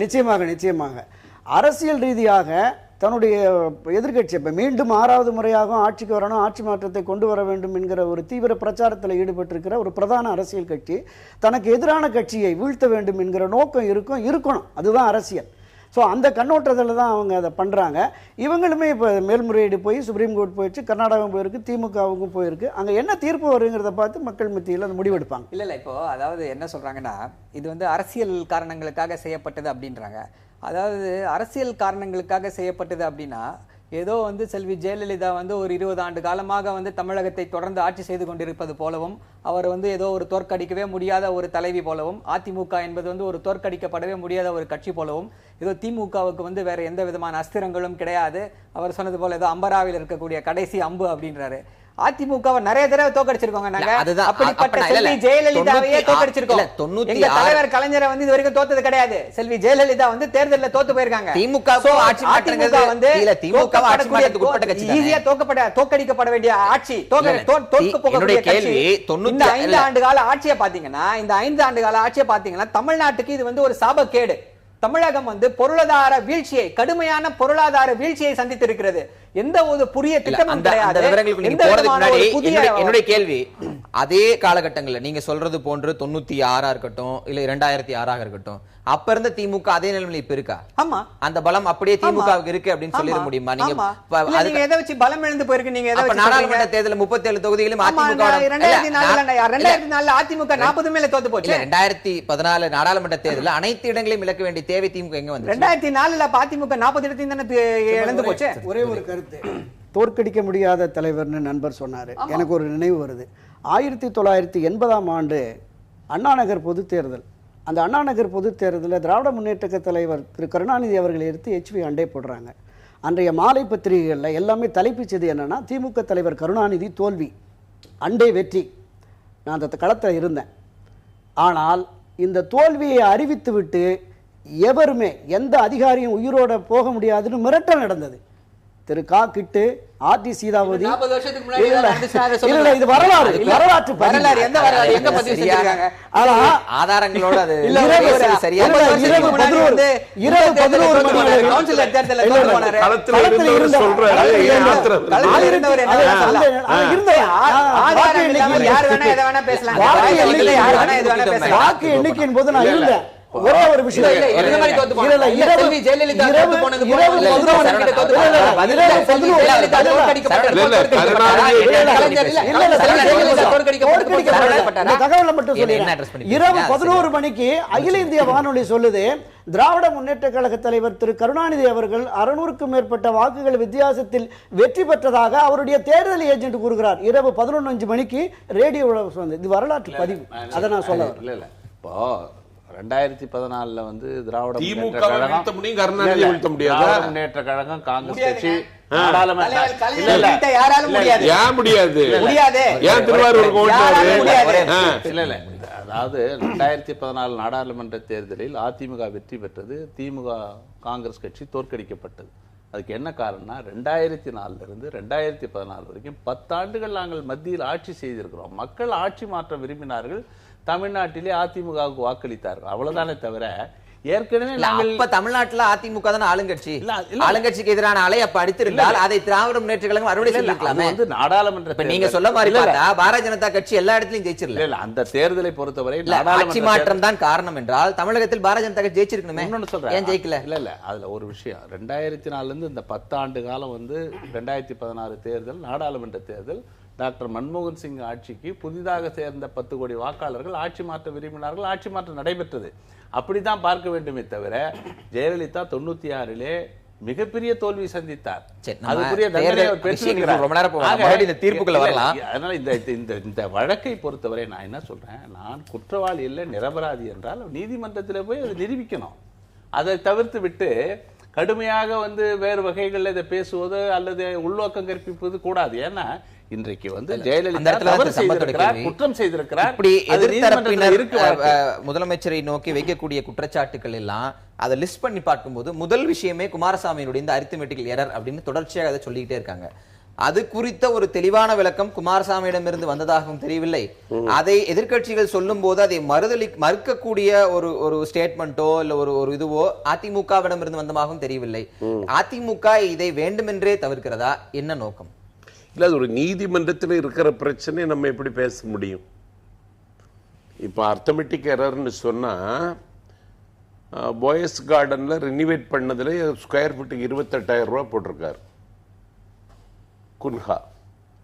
S8: நிச்சயமாக அரசியல் ரீதியாக தன்னுடைய எதிர்க்கட்சி இப்ப மீண்டும் 6வது முறையாக ஆட்சிக்கு வரணும், ஆட்சி மாற்றத்தை கொண்டு வர வேண்டும் என்கிற ஒரு தீவிர பிரச்சாரத்தில் ஈடுபட்டிருக்கிற ஒரு பிரதான அரசியல் கட்சி தனக்கு எதிரான கட்சியை வீழ்த்த வேண்டும் என்கிற நோக்கம் இருக்கணும். அதுதான் அரசியல். ஸோ அந்த கண்ணோட்டத்தில் தான் அவங்க அதை பண்ணுறாங்க. இவங்களுமே இப்போ மேல்முறையீடு போய் சுப்ரீம் கோர்ட் போயிடுச்சு, கர்நாடகம் போயிருக்கு, திமுகவுக்கும் போயிருக்கு. அங்கே என்ன தீர்ப்பு வருங்கிறத பார்த்து மக்கள் மத்தியில் அந்த முடிவெடுப்பாங்க.
S6: இல்லை இப்போ அதாவது என்ன சொல்கிறாங்கன்னா, இது வந்து அரசியல் காரணங்களுக்காக செய்யப்பட்டது அப்படின்றாங்க. அதாவது அரசியல் காரணங்களுக்காக செய்யப்பட்டது அப்படின்னா, ஏதோ வந்து செல்வி ஜெயலலிதா வந்து ஒரு 20 ஆண்டு காலமாக வந்து தமிழகத்தை தொடர்ந்து ஆட்சி செய்து கொண்டிருப்பது போலவும், அவர் வந்து ஏதோ ஒரு தோற்கடிக்கவே முடியாத ஒரு தலைவி போலவும், அதிமுக என்பது வந்து ஒரு தோற்கடிக்கப்படவே முடியாத ஒரு கட்சி போலவும், ஏதோ திமுகவுக்கு வந்து வேற எந்த விதமான அஸ்திரங்களும் கிடையாது, அவர் சொன்னது போல ஏதோ அம்பராவில் இருக்கக்கூடிய கடைசி அம்பு அப்படின்றாரு. அதிமுகவை நிறைய தடவை தோக்கடிச்சிருக்கோங்க நாங்க. அப்படிப்பட்ட செல்வி ஜெயலலிதாவையே தோக்கடிச்சிருக்கோம். எங்க தலைவர் கலைஞரை வந்து இது வரைக்கும் தோத்தது கிடையாது. செல்வி ஜெயலலிதா வந்து தேர்தலில் தோத்து போயிருக்காங்க. ஈஸியா தோக்கடிக்கப்பட வேண்டிய ஆட்சி, தோற்க போகக்கூடிய கட்சி. இந்த 5 ஆண்டு கால ஆட்சியை பாத்தீங்கன்னா, இந்த 5 ஆண்டு கால ஆட்சியை பாத்தீங்கன்னா தமிழ்நாட்டுக்கு இது வந்து ஒரு சாபக்கேடு. தமிழகம் வந்து பொருளாதார வீழ்ச்சியை, கடுமையான பொருளாதார வீழ்ச்சியை சந்தித்திருக்கிறது. எந்த ஒரு புதிய திட்டமும் கிடையாது.
S3: என்னுடைய கேள்வி, அதே காலகட்டங்களில் நீங்க சொல்றது போன்று 96 இருக்கட்டும் இல்ல 2006 இருக்கட்டும், அப்ப இருந்த திமுக அதே நிலைமையில இப்ப இருக்கா?
S6: ஆமா,
S3: அந்த பலம் அப்படியே திமுகவுக்கு இருக்கு அப்படின்னு சொல்லிட முடியுமா?
S6: நீங்க எதை வச்சு பலம் இழந்து போயிருக்கு? நீங்க
S3: நாடாளுமன்ற தேர்தல் 37 தொகுதிகளும் அதிமுக
S6: 2004 அதிமுக 40 மேல தோத்து போச்சு.
S3: 2014 நாடாளுமன்ற தேர்தல் அனைத்து இடங்களையும் இழக்க வேண்டிய தேவை திமுக எங்க வந்து?
S6: 2004 அதிமுக 40 இடத்தையும் தானே இழந்து போச்சு.
S8: ஒரே ஒரு கருத்து, தோற்கடிக்க முடியாத தலைவர்னு நண்பர் சொன்னாரு, எனக்கு ஒரு நினைவு வருது. 1980ஆம் ஆண்டு அண்ணாநகர் பொது தேர்தல். அந்த அண்ணாநகர் பொது தேர்தலில் திராவிட முன்னேற்ற தலைவர் திரு கருணாநிதி அவர்களை எடுத்து HV அண்டை போடுறாங்க. அன்றைய மாலை பத்திரிகைகளில் எல்லாமே தலைப்புச் செய்தி என்னன்னா, திமுக தலைவர் கருணாநிதி தோல்வி, அண்டை வெற்றி. நான் அந்த களத்தில் இருந்தேன். ஆனால் இந்த தோல்வியை அறிவித்து விட்டு எவருமே எந்த அதிகாரியும் உயிரோட போக முடியாதுன்னு மிரட்டல் நடந்தது. திரு கா கிட்டு, ஆர்டி சீதாவதி.
S6: 40 வருஷத்துக்கு முன்னாடி
S8: இல்ல,
S6: நடந்துச்சுன்னா அதை
S8: இல்ல,
S6: சொல்லுங்க.
S8: இது வரலாறு, வரலாற்று பதிவு.
S6: வரலாறு எந்த வரலாறு எங்க பதிவு செஞ்சிருக்காங்க?
S8: ஆனா
S3: ஆதாரங்களோட அது
S8: இல்ல,
S3: சரியா
S8: இரவு 11 மணி
S6: கவுன்சில் தேர்தல்ல தோத்து போனாரு.
S4: களத்துல இருந்தவர் சொல்றாரு, ஏன் ஆத்திரம் வருது?
S6: களத்துல இருந்தவர் என்ன சொல்லலாம்? ஆதாரம் இல்லாம யார் வேணா எதை வேணா பேசலாம். யார் வேணா எது வேணா பேசலாம்.
S8: வாக்கு எண்ணிக்கையின் போது நான் இருந்தேன். ஒரே ஒரு விஷயம்,
S6: இந்த மாதிரி தோத்து போனாங்க. செல்வி ஜெயலலிதா
S8: இரவு
S6: தோத்து போனது
S8: இரவு
S6: போல இல்ல.
S8: 11
S6: கிட்ட தோத்து போனாங்க. செல்வி ஜெயலலிதா தோற்கடிக்கப்பட்டார்.
S8: தகவலை மட்டும் சொல்லிடுறேன். இரவு 11 மணிக்கு அகில இந்திய வானொலி சொல்லுது, திராவிட முன்னேற்ற கழக தலைவர் திரு கருணாநிதி அவர்கள் 600க்கும் மேற்பட்ட வாக்குகள் வித்தியாசத்தில் வெற்றி பெற்றதாக அவருடைய தேர்தல் ஏஜென்ட் கூறுகிறார். இரவு 11:05 மணிக்கு ரேடியோவில் சொன்னது. இது வரலாற்று பதிவு. அதை நான் சொல்ல
S5: இல்ல இல்ல இப்போ 2014 வந்து திராவிட
S4: திமுக
S5: முன்னேற்ற
S4: வீழ்த்த முடியும், கருணாநிதியை வீழ்த்த முடியாதா?
S5: திராவிட முன்னேற்ற கழகம், காங்கிரஸ் கட்சி
S6: யாராலும் முடியாது.
S4: ஏன் முடியாது?
S6: முடியாது.
S4: ஏன் திருவாரூருக்கு ஓட்டு வருது?
S5: இல்ல இல்ல அதாவது 2014 நாடாளுமன்ற தேர்தலில் அதிமுக வெற்றி பெற்றது, திமுக காங்கிரஸ் கட்சி தோற்கடிக்கப்பட்டது. அதுக்கு என்ன காரணம்னா 2004 இருந்து 2014 வரைக்கும் 10 ஆண்டுகள் நாங்கள் மத்தியில் ஆட்சி செய்திருக்கிறோம். மக்கள் ஆட்சி மாற்றம் விரும்பினார்கள், தமிழ்நாட்டிலே அதிமுகவுக்கு வாக்களித்தார்கள், அவ்வளவுதானே தவிர ஏற்கனவே
S3: அப்ப தமிழ்நாட்டுல அதிமுக தான் ஆளுங்கட்சி. ஆளுங்கட்சிக்கு எதிரான அலை அப்ப அடித்திருந்தால் அதை திராவிட முன்னேற்ற கழகம் அறுவடை செஞ்சிருக்கலாமே.
S5: வந்து நாடாளுமன்ற
S3: நீங்க சொல்ல மாதிரி பார்த்தா பாரதிய ஜனதா கட்சி எல்லா இடத்துலயும் ஜெயிச்சிரல.
S5: இல்ல அந்த தேர்தலை பொறுத்தவரை
S3: ஆட்சி மாற்றம் தான் காரணம் என்றால் தமிழகத்தில் பாரதிய ஜனதா கட்சி ஜெயிச்சிருக்கணுமே.
S5: இன்னொன்னு சொல்றேன்,
S3: ஏன் ஜெயிக்கல?
S5: இல்ல இல்ல அதுல ஒரு விஷயம், 2004 இருந்து இந்த 10 ஆண்டு காலம் வந்து 2016 தேர்தல் நாடாளுமன்ற தேர்தல், டாக்டர் மன்மோகன் சிங் ஆட்சிக்கு புதிதாக சேர்ந்த 10 கோடி வாக்காளர்கள் ஆட்சி மாற்ற விரும்பினார்கள், ஆட்சி மாற்றம் நடைபெற்றது. அப்படித்தான் பார்க்க வேண்டுமே தவிர ஜெயலலிதா 96 மிகப்பெரிய தோல்வி சந்தித்தார். அதுக்குரிய தண்டனை அவர் பெற்றிருக்கிறார்.
S3: ரொம்ப நேரம் போகலாம், இந்த தீர்ப்புக்குள்ள வரலாம்.
S5: அதனால இந்த வழக்கை பொறுத்தவரை நான் என்ன சொல்றேன், நான் குற்றவாளி இல்லை நிரபராதி என்றால் நீதிமன்றத்தில் போய் அதை நிரூபிக்கணும். அதை தவிர்த்து விட்டு கடுமையாக வந்து வேறு வகைகளில் இதை பேசுவது அல்லது உள்நோக்கம் கற்பிப்பது கூடாது. ஏன்னா இன்றைக்கு வந்து ஜெயலலிதா குற்றம் செய்திருக்கிறார்.
S3: இப்படி எதிர்த்தரப்பினர் முதலமைச்சரை நோக்கி வைக்கக்கூடிய குற்றச்சாட்டுகள் எல்லாம் அதை லிஸ்ட் பண்ணி பார்க்கும்போது முதல் விஷயமே குமாரசாமியினுடைய இந்த அரித்மெட்டிக்கல் எரர் அப்படின்னு தொடர்ச்சியாக அதை சொல்லிக்கிட்டே இருக்காங்க. அது குறித்த ஒரு தெளிவான விளக்கம் குமாரசாமியிடமிருந்து வந்ததாகவும் தெரியவில்லை. அதை எதிர்க்கட்சிகள் சொல்லும் போது அதை மறுக்கக்கூடிய ஒரு ஸ்டேட்மெண்ட்டோ இல்ல ஒரு இதுவோ அதிமுகவிடமிருந்து வந்ததாகவும் தெரியவில்லை. அதிமுக இதை வேண்டுமென்றே தவிர்க்கிறதா? என்ன நோக்கம்?
S4: இல்ல, அது ஒரு நீதிமன்றத்தில் இருக்கிற பிரச்சனை நம்ம எப்படி பேச முடியும்? இப்போ அர்த்தமெட்டிக் எரர்னு சொன்னா போயஸ் கார்டன்ல ரெனிவேட் பண்ணதுல ஸ்கொயர் ஃபீட்டுக்கு 28,000 ரூபாய் போட்டிருக்காரு குன்ஹா.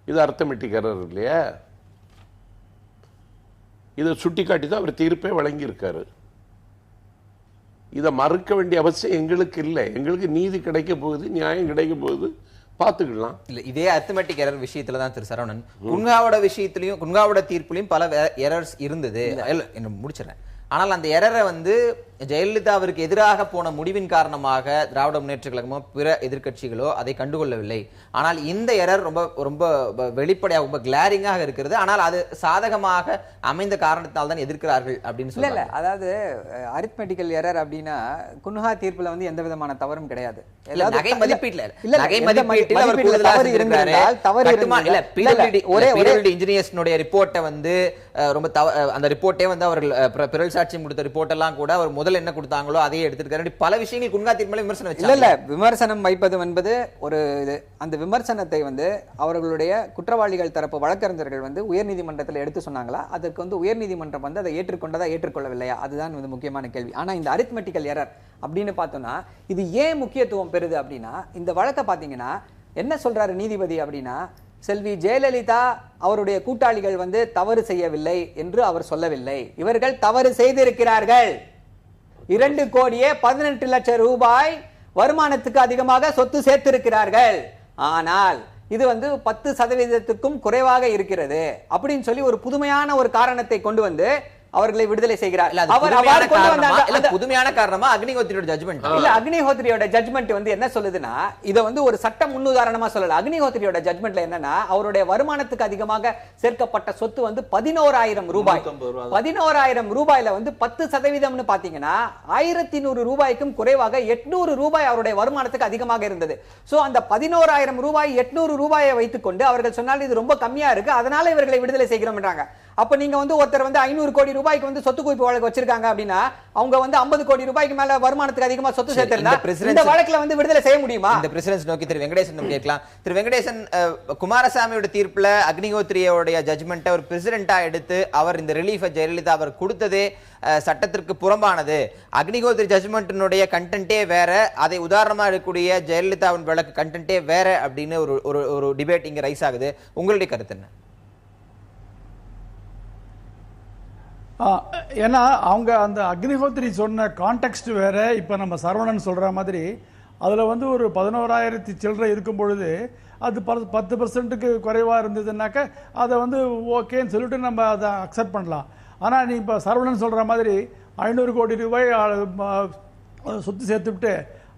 S4: இது அர்த்தமெட்டிக் எரர் இல்லையா? இதை சுட்டி காட்டி தான் அவர் தீர்ப்பே வழங்கியிருக்காரு. இதை மறுக்க வேண்டிய அவசியம் எங்களுக்கு இல்லை. எங்களுக்கு நீதி கிடைக்க போகுது, நியாயம் கிடைக்க போகுது, பார்த்துக்கலாம்.
S3: இல்ல, இதே அரித்மெட்டிக் எரர் விஷயத்துல தான் திரு சரவணன், குன்ஹாவோட விஷயத்திலையும் குன்ஹாவோட தீர்ப்புலையும் பல எரர்ஸ் இருந்தது. முடிச்சிடறேன். ஆனால் அந்த எரரை வந்து ஜெயலலிதாவிற்கு எதிராக போன முடிவின் காரணமாக திராவிட முன்னேற்ற கழகமோ பிற எதிர்க்கட்சிகளோ அதை கண்டுகொள்ளவில்லை. ஆனால் இந்த எரர் ரொம்ப ரொம்ப வெளிப்படையாக ரொம்ப கிளாரிங்காக இருக்கிறது. ஆனால் அது சாதகமாக அமைந்த காரணத்தால் தான் எதிர்க்கிறார்கள் அப்படின்னு சொல்லல.
S6: இல்ல, அதாவது அரித்மெட்டிக்கல் எரர் அப்படின்னா குன்ஹா தீர்ப்புல வந்து எந்த விதமான தவறும் கிடையாது.
S3: நகை மதிப்பீட்டுல அவர் கூடுதலாக இன்ஜினியர்ஸ்னுடைய ரிப்போர்ட்டை வந்து ரொம்ப அந்த ரிப்போர்ட்டே வந்து அவர்கள் பிறல் சாட்சியம் கொடுத்த ரிப்போர்ட் எல்லாம் கூட அவர் முதல்ல என்ன கொடுத்தாங்களோ அதையே எடுத்துருக்காரு. பல விஷயங்கள் குன்ஹா தீர்ப்பு விமர்சனம் வச்சாங்க.
S6: இல்ல, விமர்சனம் வைப்பது என்பது ஒரு இது. அந்த விமர்சனத்தை வந்து அவர்களுடைய குற்றவாளிகள் தரப்பு வழக்கறிஞர்கள் வந்து உயர்நீதிமன்றத்தில் எடுத்து சொன்னாங்களா, அதற்கு வந்து உயர்நீதிமன்றம் வந்து அதை ஏற்றுக்கொண்டதா ஏற்றுக்கொள்ளவில்லையா, அதுதான் வந்து முக்கியமான கேள்வி. ஆனா இந்த அரித்மெட்டிக்கல் எரர் அப்படின்னு பார்த்தோம்னா இது ஏன் முக்கியத்துவம் பெறுது அப்படின்னா, இந்த வழக்கை பார்த்தீங்கன்னா என்ன சொல்றாரு நீதிபதி அப்படின்னா, செல்வி ஜெயலலிதா அவருடைய கூட்டாளிகள் வந்து தவறு செய்யவில்லை என்று அவர் சொல்லவில்லை. இவர்கள் தவறு செய்திருக்கிறார்கள். 2,18,00,000 ரூபாய் வருமானத்துக்கு அதிகமாக சொத்து சேர்த்திருக்கிறார்கள். ஆனால் இது வந்து 10% குறைவாக இருக்கிறது அப்படின்னு சொல்லி ஒரு புதுமையான ஒரு காரணத்தை கொண்டு வந்து அவர்களை விடுதலை செய்கிறார்.
S3: இல்ல, அது
S6: அவர்
S3: புதுமையான
S6: அவர் கொண்டு வந்த
S3: காரணமா? இல்ல,
S6: அந்த
S3: புதுமையான காரணமா அக்னிஹோத்ரியோட ஜட்ஜ்மெண்ட்?
S6: இல்ல, அக்னிஹோத்ரியோட ஜட்ஜ்மெண்ட் வந்து என்ன சொல்லுதுன்னா, இத வந்து ஒரு சட்ட முன்னுதாரணமா சொல்லல. அக்னிஹோத்ரியோட ஜட்ஜ்மெண்ட்ல என்னன்னா, அவருடைய வருமானத்துக்கு அதிகமாக சேர்க்கப்பட்ட சொத்து வந்து 11,000 ரூபாய். 11,000 ரூபாயில வந்து 10% பாத்தீங்கன்னா 1,100 ரூபாய்க்கும் குறைவாக 800 ரூபாய் அவருடைய வருமானத்துக்கு அதிகமாக இருந்தது. சோ அந்த 11,000 ரூபாய் 800 ரூபாயை வைத்துக் கொண்டு அவர்கள் சொன்னால் இது ரொம்ப கம்மியா இருக்கு, அதனால இவர்களை விடுதலை செய்கிறோம் என்றாங்க. அப்ப நீங்க வந்து ஒருத்தர் வந்து 500 கோடி ரூபாய்க்கு வந்து சொத்து குவிப்பு வழக்கு வச்சிருக்காங்க அப்படின்னா, அவங்க வந்து 50 கோடி ரூபாய்க்கு மேல வருமானத்துக்கு அதிகமா சொத்து சேர்த்திருந்தா இந்த வழக்குல வந்து விடுதலை செய்ய முடியுமா?
S3: இந்த பிரசிடென்ஸ் நோக்கி திரு வெங்கடேசன் கேட்கலாம். திரு வெங்கடேசன், குமாரசாமியோட தீர்ப்புல அக்னிஹோத்ரியோட ஜட்ஜ்மெண்ட்டை ஒரு பிரசிடென்ட்டா எடுத்து அவர் இந்த ரிலீஃபை ஜெயலலிதா அவர் கொடுத்ததே சட்டத்திற்கு புறம்பானது, அக்னிஹோத்ரி ஜட்ஜ்மெண்ட்டினுடைய கண்டென்ட்டே வேற, அதை உதாரணமா எடுக்கக்கூடிய ஜெயலலிதாவின் வழக்கு கண்டென்ட்டே வேற அப்படின்னு ஒரு டிபேட் இங்க ரைஸ் ஆகுது. உங்களுடைய கருத்து என்ன?
S7: ஏன்னா அவங்க அந்த அக்னிஹோத்ரி சொன்ன கான்டெக்ட் வேற. இப்போ நம்ம சரவணன் சொல்ற மாதிரி அதில் வந்து ஒரு 11,000 சில்லறை இருக்கும் பொழுது அது 10%க்கு குறைவாக இருந்ததுன்னாக்க அதை வந்து ஓகேன்னு சொல்லிட்டு நம்ம அதை அக்செப்ட் பண்ணலாம். ஆனால் நீ இப்போ சரவணன் சொல்கிற மாதிரி 500 கோடி ரூபாய் சொத்து சேர்த்துவிட்டு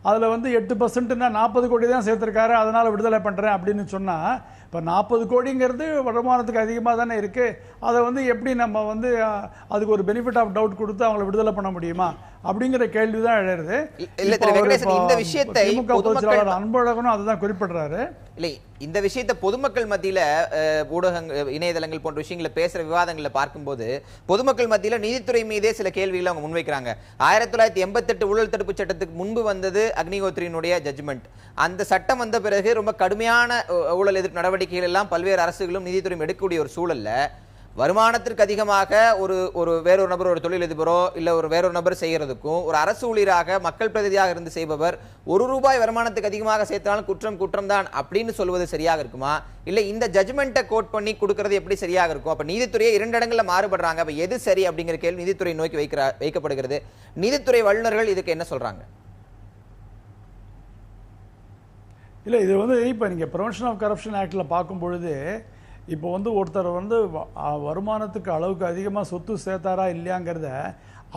S7: அதில் வந்து 8%னா 40 கோடி தான் சேர்த்துருக்காரு, அதனால் விடுதலை பண்ணுறேன் அப்படின்னு சொன்னால், இப்போ 40 கோடிங்கிறது வருமானத்துக்கு அதிகமாக தானே இருக்குது. அதை வந்து எப்படி நம்ம வந்து அதுக்கு ஒரு பெனிஃபிட் ஆஃப் டவுட் கொடுத்து அவங்களை விடுதலை பண்ண முடியுமா அப்படிங்கிற கேள்வி தான் எழுது.
S3: இந்த விஷயத்தை
S7: அன்பழகனும் அதுதான் குறிப்பிடுறாரு.
S3: இல்லை, இந்த விஷயத்தை பொதுமக்கள் மத்தியில ஊடகங்கள், இணையதளங்கள் போன்ற விஷயங்களை பேசுற விவாதங்களை பார்க்கும்போது பொதுமக்கள் மத்தியில நீதித்துறை மீதே சில கேள்விகளை அவங்க முன்வைக்கிறாங்க. 1988 ஊழல் தடுப்பு சட்டத்துக்கு முன்பு வந்தது அக்னிஹோத்ரியினுடைய ஜட்ஜ்மெண்ட். அந்த சட்டம் வந்த பிறகு ரொம்ப கடுமையான ஊழல் எதிர்ப்பு நடவடிக்கைகள் எல்லாம் பல்வேறு அரசுகளும் நீதித்துறையும் எடுக்கக்கூடிய ஒரு சூழல்ல வருமானத்திற்கு அதிகமாக ஒரு வேறொரு நபர், ஒரு தொழிலதிபரோ இல்ல ஒரு வேறொரு நபர் செய்யறதுக்கும் ஒரு அரசு ஊழியராக மக்கள் பிரதிநிதியாக இருந்து செய்பவர் ₹1 வருமானத்துக்கு அதிகமாக சேர்த்தாலும் குற்றம் தான் அப்படின்னு சொல்வது சரியாக இருக்குமா? இல்ல இந்த ஜட்ஜ்மெண்ட்டை கோட் பண்ணி கொடுக்கறது எப்படி சரியாக இருக்கும்? அப்ப நீதித்துறையை 2 இடங்கள்ல மாறுபடுறாங்க. அப்ப எது சரி அப்படிங்கிற கேள்வி நீதித்துறை நோக்கி வைக்கப்படுகிறது. நீதித்துறை வல்லுநர்கள் இதுக்கு என்ன சொல்றாங்க?
S7: இல்லை, இது வந்து இப்போ நீங்கள் ப்ரிவென்ஷன் ஆஃப் கரப்ஷன் ஆக்டில் பார்க்கும் பொழுது இப்போ வந்து ஒருத்தர் வந்து வருமானத்துக்கு அளவுக்கு அதிகமாக சொத்து சேர்த்தாரா இல்லையாங்கிறத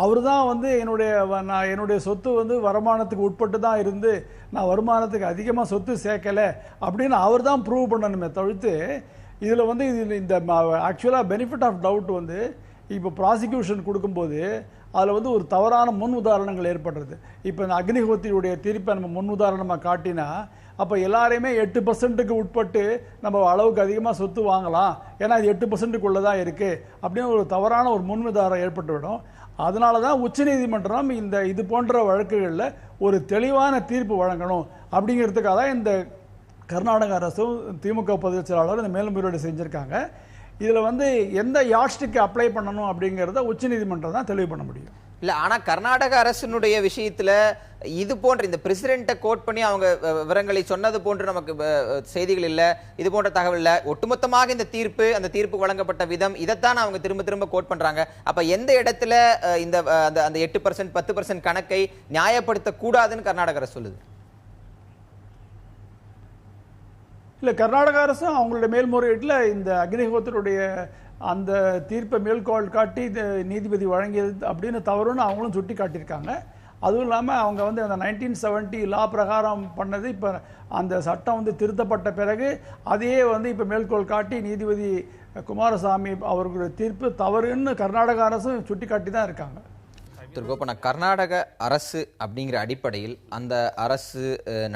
S7: அவர் தான் வந்து என்னுடைய சொத்து வந்து வருமானத்துக்கு உட்பட்டு தான் இருந்து நான் வருமானத்துக்கு அதிகமாக சொத்து சேர்க்கலை அப்படின்னு அவர் தான் ப்ரூவ் பண்ணணுமே தவிர்த்து, இதில் வந்து இந்த ஆக்சுவலாக பெனிஃபிட் ஆஃப் டவுட் வந்து இப்போ ப்ராசிக்யூஷன் கொடுக்கும்போது அதில் வந்து ஒரு தவறான முன் உதாரணங்கள் ஏற்படுறது. இப்போ இந்த அக்னிஹோத்ரியுடைய தீர்ப்பை நம்ம முன் உதாரணமாக காட்டினா அப்போ எல்லாரையுமே 8%க்கு உட்பட்டு நம்ம அளவுக்கு அதிகமாக சொத்து வாங்கலாம், ஏன்னா இது 8%க்குள்ளே தான் இருக்குது அப்படின்னு ஒரு தவறான ஒரு முன்னுதாரணம் ஏற்பட்டுவிடும். அதனால தான் உச்சநீதிமன்றம் இது போன்ற வழக்குகளில் ஒரு தெளிவான தீர்ப்பு வழங்கணும் அப்படிங்கிறதுக்காக தான் இந்த கர்நாடக அரசும் திமுக பொதுச் செயலாளரும் இந்த மேல்முறையீடு செஞ்சுருக்காங்க. இதில் வந்து எந்த யார்ட்ஸ்டிக்கு அப்ளை பண்ணணும் அப்படிங்கிறத உச்சநீதிமன்றம் தான் தெளிவு பண்ண முடியும்.
S3: இல்ல, ஆனா கர்நாடக அரசினுடைய விஷயத்துல இது போன்ற இந்த பிரசிடென்ட்டை கோட் பண்ணி அவங்க விவரங்களை சொன்னது போன்று நமக்கு செய்திகள் இல்ல, இது போன்ற தகவல் இல்ல. ஒட்டுமொத்தமாக இந்த தீர்ப்பு, அந்த தீர்ப்பு வழங்கப்பட்ட விதம், இதைத்தான் அவங்க திரும்ப கோட் பண்றாங்க. அப்ப எந்த இடத்துல இந்த அந்த 8% 10% கணக்கை நியாயப்படுத்த கூடாதுன்னு கர்நாடக அரசு சொல்லுது?
S7: இல்லை, கர்நாடக அரசும் அவங்களுடைய மேல்முறையீட்டில் இந்த அக்னிஹோத்ரியுடைய அந்த தீர்ப்பை மேல்கோள் காட்டி நீதிபதி வழங்கியது அப்படின்னு தவறுன்னு அவங்களும் சுட்டி காட்டியிருக்காங்க. அதுவும் இல்லாமல் அவங்க வந்து அந்த 1970 லா பிரகாரம் பண்ணது இப்போ அந்த சட்டம் வந்து திருத்தப்பட்ட பிறகு அதையே வந்து இப்போ மேல்கோள் காட்டி நீதிபதி குமாரசாமி அவர்களுடைய தீர்ப்பு தவறுன்னு கர்நாடக அரசும் சுட்டி காட்டி தான் இருக்காங்க.
S3: திருகோப்பனா, கர்நாடக அரசு அப்படிங்கிற அடிப்படையில், அந்த அரசு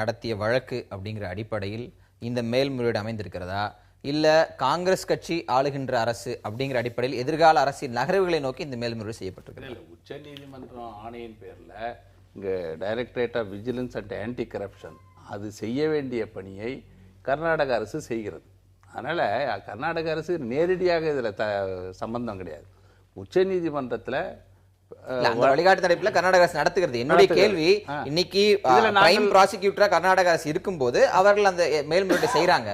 S3: நடத்திய வழக்கு அப்படிங்கிற அடிப்படையில் இந்த மேல்முறையீடு அமைந்திருக்கிறதா, இல்ல காங்கிரஸ் கட்சி ஆளுகின்ற அரசு அப்படிங்கிற அடிப்படையில் எதிர்கால அரசியல் நகர்வுகளை நோக்கி இந்த மேல்முறை செய்யப்பட்டிருக்கிறது?
S5: உச்ச நீதிமன்றம் ஆணையின் பேர்ல இங்க Directorate of Vigilance and Anti Corruption அது செய்ய வேண்டிய பணியை கர்நாடக அரசு செய்கிறது. அதனால கர்நாடக அரசு நேரடியாக இதுல சம்பந்தம் கிடையாது. உச்ச நீதிமன்றத்துல
S3: வழிகாட்டு தடைப்புல கர்நாடக அரசு நடத்துகிறது. என்னுடைய கேள்வி, இன்னைக்கு பிரைம் ப்ராசிக்யூட்டரா கர்நாடக அரசு இருக்கும்போது அவர்கள் அந்த மேல்முறையீடு செய்யறாங்க.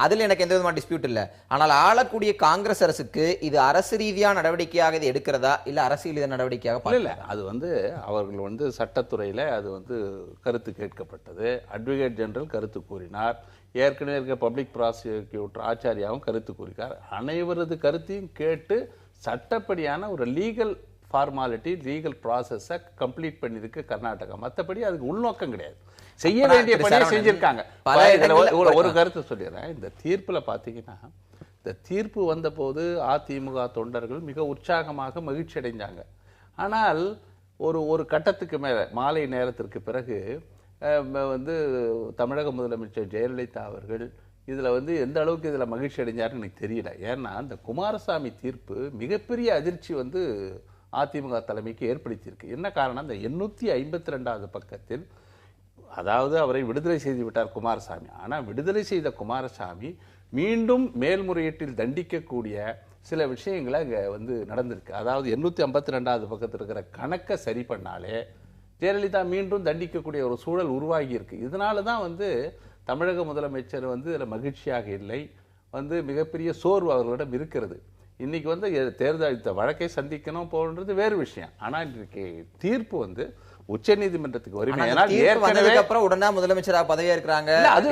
S3: அதுல எனக்கு எந்த விதமான டிஸ்பியூட் இல்ல. ஆனால் ஆளக்கூடிய காங்கிரஸ் அரசுக்கு இது அரசு ரீதியான நடவடிக்கையாக இது எடுக்கிறதா இல்ல அரசியல் ரீதியான நடவடிக்கையாக?
S5: இல்ல, அது வந்து அவர்கள் வந்து சட்டத்துறையில அது வந்து கருத்து கேட்கப்பட்டது. அட்வொகேட் ஜெனரல் கருத்து கூறினார். ஏற்கனவே இருக்க பப்ளிக் ப்ராசிக்யூட்டர் ஆச்சாரியாவும் கருத்து கூறினார். அனைவரது கருத்தையும் கேட்டு சட்டப்படியான ஒரு லீகல் ஃபார்மாலிட்டி, லீகல் ப்ராசஸை கம்ப்ளீட் பண்ணியிருக்கு கர்நாடகா. மற்றபடி அதுக்கு உள்நோக்கம் கிடையாது. செய்ய வேண்டிய பணியை செஞ்சிருக்காங்க. ஒரு கருத்து சொல்லிடுறேன். இந்த தீர்ப்புல பாத்தீங்கன்னா, இந்த தீர்ப்பு வந்த போது அதிமுக தொண்டர்கள் மிக உற்சாகமாக மகிழ்ச்சி அடைஞ்சாங்க. ஆனால் ஒரு கட்டத்துக்கு மேல மாலை நேரத்திற்கு பிறகு வந்து தமிழக முதலமைச்சர் ஜெயலலிதா அவர்கள் இதுல வந்து எந்த அளவுக்கு இதுல மகிழ்ச்சி அடைஞ்சாருன்னு எனக்கு தெரியல. ஏன்னா இந்த குமாரசாமி தீர்ப்பு மிகப்பெரிய அதிர்ச்சி வந்து அதிமுக தலைமைக்கு ஏற்படுத்தியிருக்கு. என்ன காரணம்? இந்த 852வது பக்கத்தில், அதாவது அவரை விடுதலை செய்து விட்டார் குமாரசாமி. ஆனா விடுதலை செய்த குமாரசாமி மீண்டும் மேல்முறையீட்டில் தண்டிக்கக்கூடிய சில விஷயங்களை அங்க வந்து நடந்திருக்கு. அதாவது 852வது பக்கத்தில் இருக்கிற கணக்கை சரி பண்ணாலே ஜெயலலிதா மீண்டும் தண்டிக்கக்கூடிய ஒரு சூழல் உருவாகி இருக்கு. இதனாலதான் வந்து தமிழக முதலமைச்சர் வந்து இதுல மகிழ்ச்சியாக இல்லை, வந்து மிகப்பெரிய சோர்வு அவர்களிடம் இருக்கிறது. இன்னைக்கு வந்து தேர்தல் வழக்கை சந்திக்கணும் போன்றது வேறு விஷயம். ஆனா இன்றைக்கு தீர்ப்பு வந்து உச்ச நீதிமன்றத்துக்கு வருமே.
S3: அப்புறம் உடனே முதலமைச்சராக பதவியா இருக்கிறாங்க,
S5: அது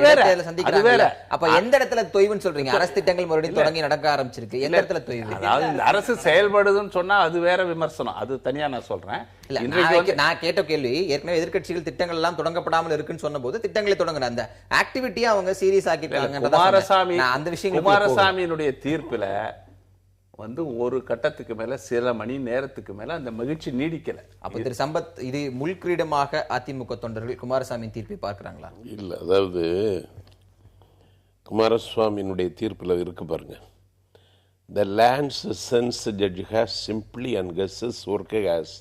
S5: வேற.
S3: அப்ப எந்த இடத்துல தொய்வுன்னு சொல்றீங்க? அரசு திட்டங்கள் மறுபடியும் தொடங்கி நடக்க ஆரம்பிச்சிருக்கு, எந்த இடத்துல தொய்வு?
S5: அதாவது இந்த அரசு செயல்படுதுன்னு சொன்னா அது வேற விமர்சனம், அது தனியா நான் சொல்றேன்.
S3: நான் கேட்ட கேள்வி, ஏற்கனவே எதிர்க்கட்சிகள் திட்டங்கள் எல்லாம் தொடங்கப்படாமல் இருக்குன்னு சொன்ன போது திட்டங்களை தொடங்குற அந்த ஆக்டிவிட்டியை அவங்க சீரியஸ் ஆக்கிட்டாங்க.
S5: குமாரசாமி
S3: அந்த விஷயம்
S5: குமாரசாமியினுடைய தீர்ப்புல வந்து ஒரு கட்டத்துக்கு மேல சில மணி நேரத்துக்கு மேல அந்த மகிழ்ச்சி நீடிக்கல.
S3: அப்ப திரு சம்பத், இது முள்கிரீடமாக அதிமுக தொண்டர்கள் குமாரசாமியின் தீர்ப்பை பார்க்கிறாங்களா?
S4: இல்ல, அதாவது குமாரசுவாமியினுடைய தீர்ப்புல இருக்கு பாருங்க. The land's sense judge has simply and guesses work has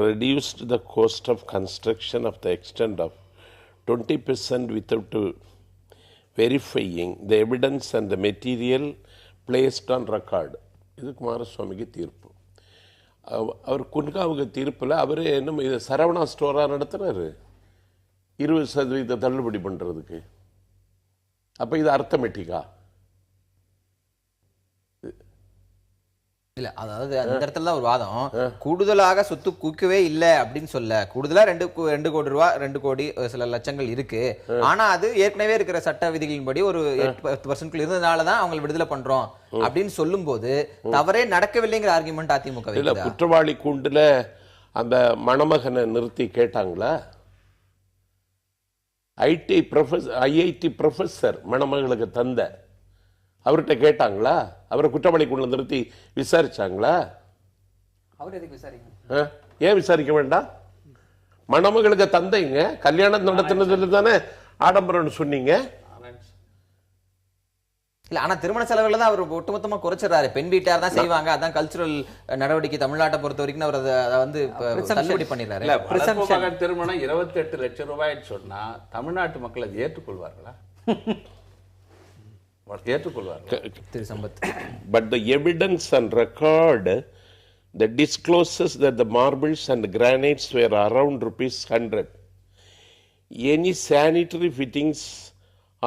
S4: reduced the cost of construction of the extent of 20% without verifying the evidence and the material placed on record. இது குமாரசுவாமிக்கு தீர்ப்பு. அவர் குன்காவுக்கு தீர்ப்பில் அவர் என்ன இது சரவணா ஸ்டோரா நடத்துறாரு 20% தள்ளுபடி பண்றதுக்கு. அப்ப இது அர்த்தமெட்டிக்கா?
S3: இல்ல, அதாவது அந்த இடத்துல தான் ஒரு வாதம். கூடுதலாக சொத்து குவிக்கவே இல்லை அப்படின்னு சொல்ல, கூடுதலா 2 கோடி ரூபாய் 2 கோடி சில லட்சங்கள் இருக்கு. ஆனா அது ஏற்கனவே இருக்கிற சட்ட விதிகளின்படி ஒரு 8% இருந்ததுனாலதான் அவங்க விடுதலை பண்றோம் அப்படின்னு சொல்லும் போது தவறே நடக்கவில்லைங்கிற ஆர்குமெண்ட் அதிமுக.
S4: இல்ல, குற்றவாளி கூண்டுல அந்த மணமகனை நிறுத்தி கேட்டாங்களா? ஐஐடி ப்ரொஃபஸர் மணமகளுக்கு தந்த அவர்கிட்ட கேட்டாங்களா? அவரை குற்றவாளி கொண்டு நிறுத்தி விசாரிச்சாங்களா?
S6: அவர் எதுக்கு விசாரிக்க?
S4: ஏன் விசாரிக்க வேண்டாம்? மணமகளுக்கு தந்தைங்க கல்யாணம் நடத்தினதுல தானே ஆடம்பரம் சொன்னீங்க.
S3: இல்ல, ஆனா திருமண செலவுல தான் அவர் ஒட்டுமொத்தமா குறைச்சிடறாரு. பெண் வீட்டார் தான் செய்வாங்க, அதான் கல்ச்சுரல் நடவடிக்கை தமிழ்நாட்டை பொறுத்த வரைக்கும் அவர் அதை வந்து தள்ளுபடி பண்ணிடுறாரு.
S5: திருமணம் 28 லட்சம் ரூபாய்ன்னு சொன்னா தமிழ்நாட்டு மக்கள் அதை ஏற்றுக்கொள்வார்களா?
S4: But the evidence and record that discloses that the marbles and granites were around ₹100. Any sanitary fittings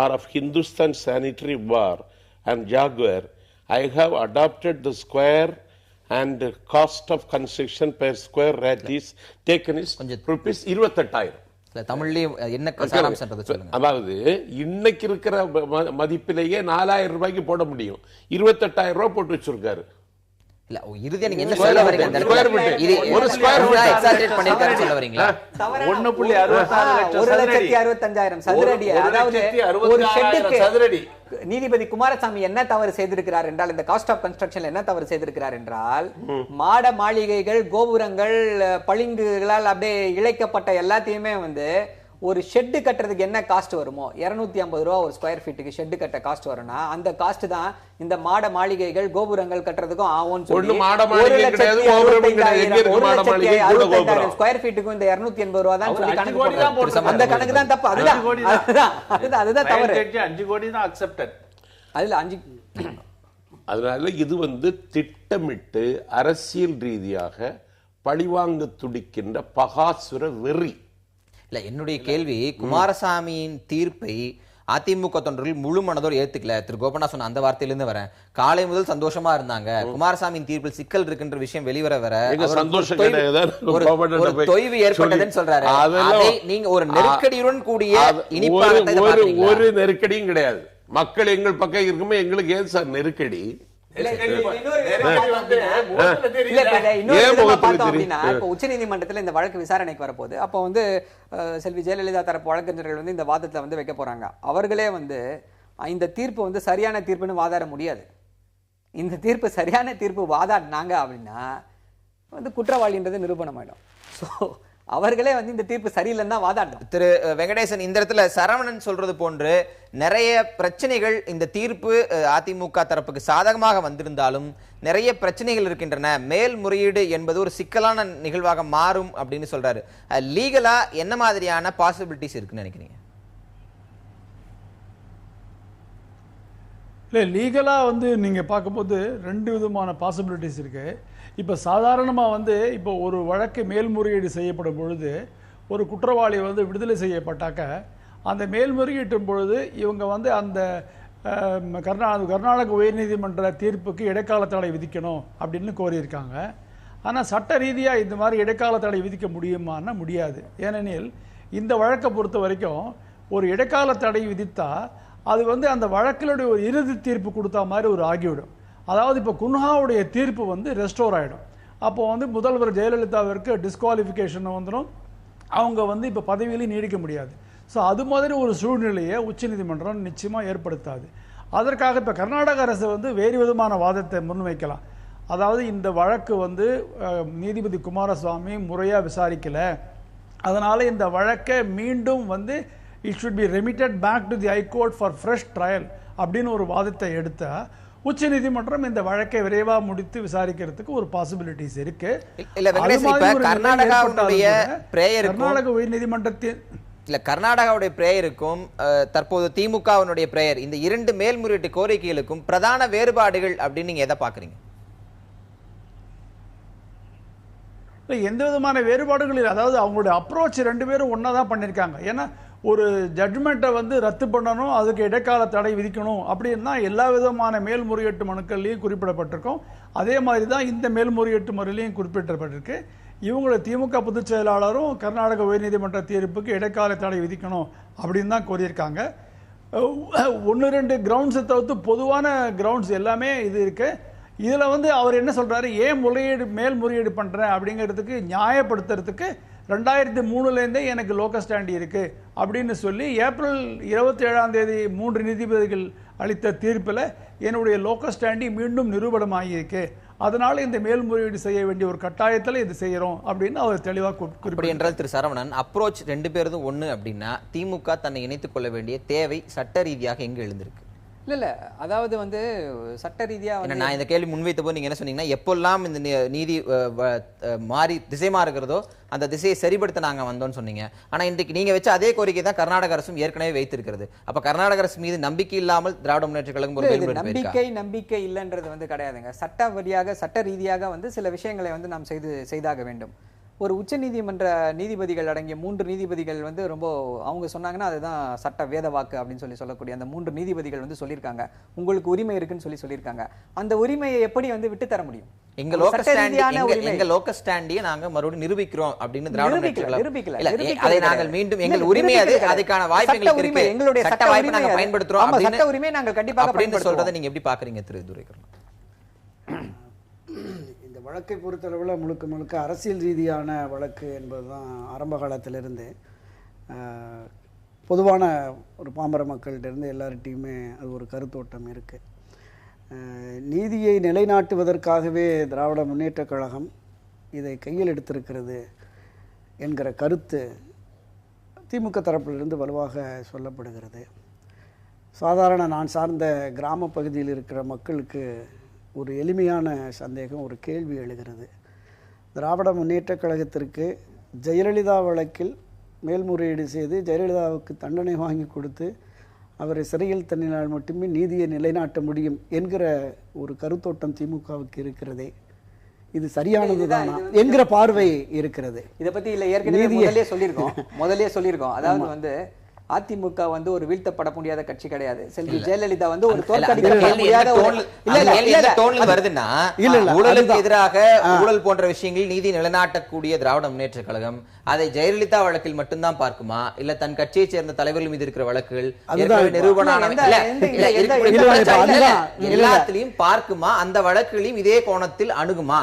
S4: are of Hindustan Sanitary Ware and Jaguar. I have adopted the square and cost of construction per square rate is taken is ₹28,000. அதாவது இன்னைக்கு இருக்கிற மதிப்பிலேயே 4,000 ரூபாய்க்கு போட முடியும். 28,000 ரூபாய் போட்டு வச்சிருக்காரு.
S3: இல்ல, இறுதியா நீங்க என்ன சொல்ல வரீங்க? அந்த ஒரு ஸ்கொயர் ஃபீட் எக்ஸாஜரேட் பண்ணிருக்காரு சொல்ல வரீங்களா?
S6: 1,65,000 சதுர அடி. அதாவது ஒரு ஷெட்டுக்கு சதுரடி நீதிபதி குமாரசாமி என்ன தவறு செய்திருக்கிறார் என்றால், இந்த காஸ்ட் ஆஃப் கன்ஸ்ட்ரக்ஷன்ல என்ன தவறு செய்திருக்கிறார் என்றால், மாட மாளிகைகள், கோபுரங்கள், பளிங்குகளால் அப்படியே இழைக்கப்பட்ட எல்லாத்தையுமே வந்து ஒரு ஷெட்டு கட்டுறதுக்கு என்ன காஸ்ட் வருமோ 250 ரூபா ஒரு ஸ்கொயர் ஃபீட்டுக்கு ஷெட்டு கட்ட காஸ்ட் வரும்னா அந்த காஸ்ட் தான் இந்த மாட மாளிகைகள் கோபுரங்கள் கட்டுறதுக்கும் ஆகும்னு சொல்லி 1,65,000 ஸ்கொயர் ஃபீட்டுக்கு இந்த 280 ரூபா தான் சொல்லி கணக்கு போடுறாங்க. அந்த கணக்கு தான் தப்பு. அதுதான் தவறு.
S5: 5 கோடி தான் அக்செப்டட்.
S6: அதுல 5.
S4: அதனால இது வந்து திட்டமிட்டு அரசியல் ரீதியாக பழிவாங்க துடிக்கின்ற பகாசுர வெறி.
S3: இல்ல, என்னுடைய கேள்வி, குமாரசாமியின் தீர்ப்பை அதிமுக தொண்டர்கள் முழு மனதோடு ஏத்துக்கல. திரு கோபண்ணா சொன்ன அந்த வார்த்தையிலிருந்து வரேன். காலை முதல் சந்தோஷமா இருந்தாங்க. குமாரசாமியின் தீர்ப்பில் சிக்கல் இருக்கின்ற விஷயம் வெளிவர வர ஒரு தொய்வு ஏற்பட்டதுன்னு சொல்றாரு. அதை நீங்க ஒரு நெருக்கடியுடன் கூடிய
S4: ஒரு நெருக்கடியும் கிடையாது. மக்கள் எங்கள் பக்கம் இருக்குமே, எங்களுக்கு ஏன் சார் நெருக்கடி?
S6: உச்சநீதிமன்றத்தில் இந்த வழக்கு விசாரணைக்கு வரப்போகுது. அப்போ வந்து செல்வி ஜெயலலிதா தரப்பு வழக்கறிஞர்கள் வந்து இந்த வாதத்தை வந்து வைக்க போறாங்க. அவர்களே வந்து இந்த தீர்ப்பு வந்து சரியான தீர்ப்புன்னு வாதாட முடியாது. இந்த தீர்ப்பு சரியான தீர்ப்பு வாதாடினாங்க அப்படின்னா வந்து குற்றவாளின்றது நிரூபணம் ஆயிடும். ஸோ அவர்களே வந்து இந்த தீர்ப்பு சரியில்லைன்னு தான் வாதாடும்.
S3: திரு வெங்கடேசன், இந்த இடத்துல சரவணன் சொல்றது போன்று நிறைய பிரச்சனைகள் இந்த தீர்ப்பு அதிமுக தரப்புக்கு சாதகமாக வந்திருந்தாலும் நிறைய பிரச்சனைகள் இருக்கின்றன. மேல்முறையீடு என்பது ஒரு சிக்கலான நிகழ்வாக மாறும் அப்படின்னு சொல்றாரு. லீகலா என்ன மாதிரியான பாசிபிலிட்டிஸ் இருக்குன்னு நினைக்கிறீங்க?
S7: இல்லை, லீகலாக வந்து நீங்கள் பார்க்கும்போது ரெண்டு விதமான பாசிபிலிட்டிஸ் இருக்குது. இப்போ சாதாரணமாக வந்து இப்போ ஒரு வழக்கு மேல்முறையீடு செய்யப்படும் பொழுது ஒரு குற்றவாளி வந்து விடுதலை செய்யப்பட்டாக்க அந்த மேல்முறையீட்டும் பொழுது இவங்க வந்து அந்த கர்நாடக உயர்நீதிமன்ற தீர்ப்புக்கு இடைக்கால தடை விதிக்கணும் அப்படின்னு கோரியிருக்காங்க. ஆனால் சட்ட ரீதியாக இந்த மாதிரி இடைக்கால தடை விதிக்க முடியுமான்னா முடியாது. ஏனெனில் இந்த வழக்கை பொறுத்த வரைக்கும் ஒரு இடைக்கால தடை விதித்தா அது வந்து அந்த வழக்கிலுடைய ஒரு இறுதி தீர்ப்பு கொடுத்தா மாதிரி ஒரு ஆகிவிடும். அதாவது இப்போ குன்ஹாவுடைய தீர்ப்பு வந்து ரெஸ்டோர் ஆகிடும். அப்போ வந்து முதல்வர் ஜெயலலிதாவிற்கு டிஸ்குவாலிஃபிகேஷன் வந்துடும். அவங்க வந்து இப்போ பதவியிலையும் நீடிக்க முடியாது. ஸோ அது மாதிரி ஒரு சூழ்நிலையை உச்சநீதிமன்றம் நிச்சயமாக ஏற்படுத்தாது. அதற்காக இப்போ கர்நாடக அரசு வந்து வேறு விதமான வாதத்தை முன்வைக்கலாம். அதாவது இந்த வழக்கு வந்து நீதிபதி குமாரசுவாமி முறையாக விசாரிக்கலை, அதனால் இந்த வழக்கை மீண்டும் வந்து it should be remitted back to the high court for fresh trial அப்படின்னு ஒரு வாதத்தை எடுத்தால் உச்ச நீதிமன்றம் இந்த வழக்கை விரைவாக முடித்து விசாரிக்கிறதுக்கு ஒரு பாசிபிலிட்டிஸ் இருக்கு. கர்நாடக உயர்நீதிமன்றத்தின்
S3: கர்நாடகாவுடைய பிரேயருக்கும் தற்போது திமுகவினுடைய பிரேயர், இந்த இரண்டு மேல்முறையீட்டு கோரிக்கைகளுக்கும் பிரதான வேறுபாடுகள் அப்படின்னு நீங்க எதை பாக்குறீங்க?
S7: எந்த விதமான வேறுபாடுகள் இல்லை. அதாவது அவங்களுடைய அப்ரோச் ரெண்டு பேரும் ஒன்னா தான் பண்ணியிருக்காங்க. ஏன்னா ஒரு ஜட்மெண்ட்டை வந்து ரத்து பண்ணணும், அதுக்கு இடைக்கால தடை விதிக்கணும் அப்படின்னா எல்லா விதமான மேல்முறையீட்டு மனுக்கள்லையும் குறிப்பிடப்பட்டிருக்கும். அதே மாதிரி தான் இந்த மேல்முறையீட்டு முறையிலையும் குறிப்பிடப்பட்டிருக்கு. இவங்களோட திமுக பொதுச் செயலாளரும் கர்நாடக உயர்நீதிமன்ற தீர்ப்புக்கு இடைக்கால தடை விதிக்கணும் அப்படின்னு தான் கோரியிருக்காங்க. ஒன்று ரெண்டு கிரவுண்ட்ஸை தவிர்த்து பொதுவான கிரவுண்ட்ஸ் எல்லாமே இது இருக்கு. இதில் வந்து அவர் என்ன சொல்றாரு, ஏன் மேல்முறையீடு பண்றேன் அப்படிங்கிறதுக்கு நியாயப்படுத்துறதுக்கு 2003 எனக்கு லோக்கல் ஸ்டாண்டி இருக்கு அப்படின்னு சொல்லி ஏப்ரல் 27 3 நீதிபதிகள் அளித்த தீர்ப்பில் என்னுடைய லோக்கல் ஸ்டாண்டி மீண்டும் நிரூபணமாகியிருக்கு, அதனால இந்த மேல்முறையீடு செய்ய வேண்டிய ஒரு கட்டாயத்தில் இது செய்யறோம் அப்படின்னு அவர் தெளிவாக குறிப்பிட்டார்.
S3: என்றால் திரு சரவணன், அப்ரோச் ரெண்டு பேரும் ஒன்று அப்படின்னா திமுக தன்னை இணைத்துக் கொள்ள வேண்டிய தேவை சட்ட ரீதியாக எங்கு எழுந்திருக்கு?
S6: இல்ல அதாவது வந்து சட்ட ரீதியா
S3: நான் இந்த கேள்வி முன்வைத்த போது நீங்க என்ன சொன்னீங்கன்னா, எப்பெல்லாம் இந்த நீதி மாறி திசை மாறுகிறதோ அந்த திசையை சரிபடுத்த நாங்க வந்தோம்னு சொன்னீங்க. ஆனா இன்றைக்கு நீங்க வச்ச அதே கோரிக்கை தான் கர்நாடக அரசும் ஏற்கனவே வைத்திருக்கிறது. அப்ப கர்நாடக அரசு மீது நம்பிக்கை இல்லாமல் திராவிட முன்னேற்ற கழகம்
S6: நம்பிக்கை இல்லைன்றது வந்து கிடையாதுங்க. சட்ட ரீதியாக வந்து சில விஷயங்களை வந்து நாம் செய்தாக வேண்டும். ஒரு உச்ச நீதிமன்ற நீதிபதிகள் அடங்கிய 3 நீதிபதிகள் வந்து ரொம்ப அவங்க சொன்னாங்கன்னா அதுதான் சட்ட வேத வாக்கு அப்படின்னு சொல்லக்கூடிய அந்த 3 நீதிபதிகள் வந்து சொல்லியிருக்காங்க, உங்களுக்கு உரிமை இருக்குன்னு சொல்லியிருக்காங்க. அந்த உரிமையை எப்படி வந்து விட்டு தர முடியும்?
S3: எங்க லோக்கல் ஸ்டாண்டியை நாங்க மறுபடியும் நிரூபிக்கிறோம் அப்படின்னு அதை நாங்கள் மீண்டும் எங்கள் உரிமை அதுக்கான வாய்ப்புகள் இருக்கு, எங்களுடைய சட்ட வாய்ப்பை நாங்க பயன்படுத்துறோம்
S6: சட்ட உரிமை நாங்கள் கண்டிப்பாக
S3: அப்படின்னு சொல்றதை நீங்க எப்படி பாக்குறீங்க திரு துரைக்கண்ணன்?
S8: வழக்கை பொறுத்தளவில் முழுக்க அரசியல் ரீதியான வழக்கு என்பதுதான் ஆரம்ப காலத்திலிருந்து பொதுவான ஒரு பாமர மக்கள்கிட்டருந்து எல்லார்கிட்டையுமே அது ஒரு கருத்தோட்டம் இருக்குது. நீதியை நிலைநாட்டுவதற்காகவே திராவிட முன்னேற்றக் கழகம் இதை கையில் எடுத்திருக்கிறது என்கிற கருத்து திமுக தரப்பிலிருந்து வலுவாக சொல்லப்படுகிறது. சாதாரண நான் சார்ந்த கிராம பகுதியில் இருக்கிற மக்களுக்கு ஒரு எளிமையான சந்தேகம், ஒரு கேள்வி எழுகிறது. திராவிட முன்னேற்றக் கழகத்திற்கு ஜெயலலிதா வழக்கில் மேல்முறையீடு செய்து ஜெயலலிதாவுக்கு தண்டனை வாங்கி கொடுத்து அவரை சிறையில் தண்ணினால் மட்டுமே நீதியை நிலைநாட்ட முடியும் என்கிற ஒரு கருத்தோட்டம் திமுகவுக்கு இருக்கிறதே, இது சரியானது தானா என்கிற பார்வை இருக்கிறது.
S6: இதை பற்றி இல்லை, ஏற்கனவே முதலே சொல்லியிருக்கோம். அதாவது வந்து அதிமுக வந்து ஒரு வீழ்த்தப்பட முடியாத கட்சி கிடையாது. செல்வி ஜெயலலிதா வந்து ஒரு
S3: இல்ல,
S6: தோற்கடிக்கப்பட
S3: அந்த
S6: முடியாத ஒரு
S3: டோன்ல வருதுன்னா ஊழலுக்கு எதிராக ஊழல் போன்ற விஷயங்கள் நீதி நிலைநாட்டக்கூடிய திராவிட முன்னேற்ற கழகம் அதை ஜெயலலிதா வழக்கில் மட்டும்தான் பார்க்குமா, இல்ல தன் கட்சியை சேர்ந்த தலைவர்கள் மீது இருக்கிற வழக்குகள் எல்லாத்திலையும் பார்க்குமா, அந்த வழக்குகளையும் இதே கோணத்தில் அணுகுமா?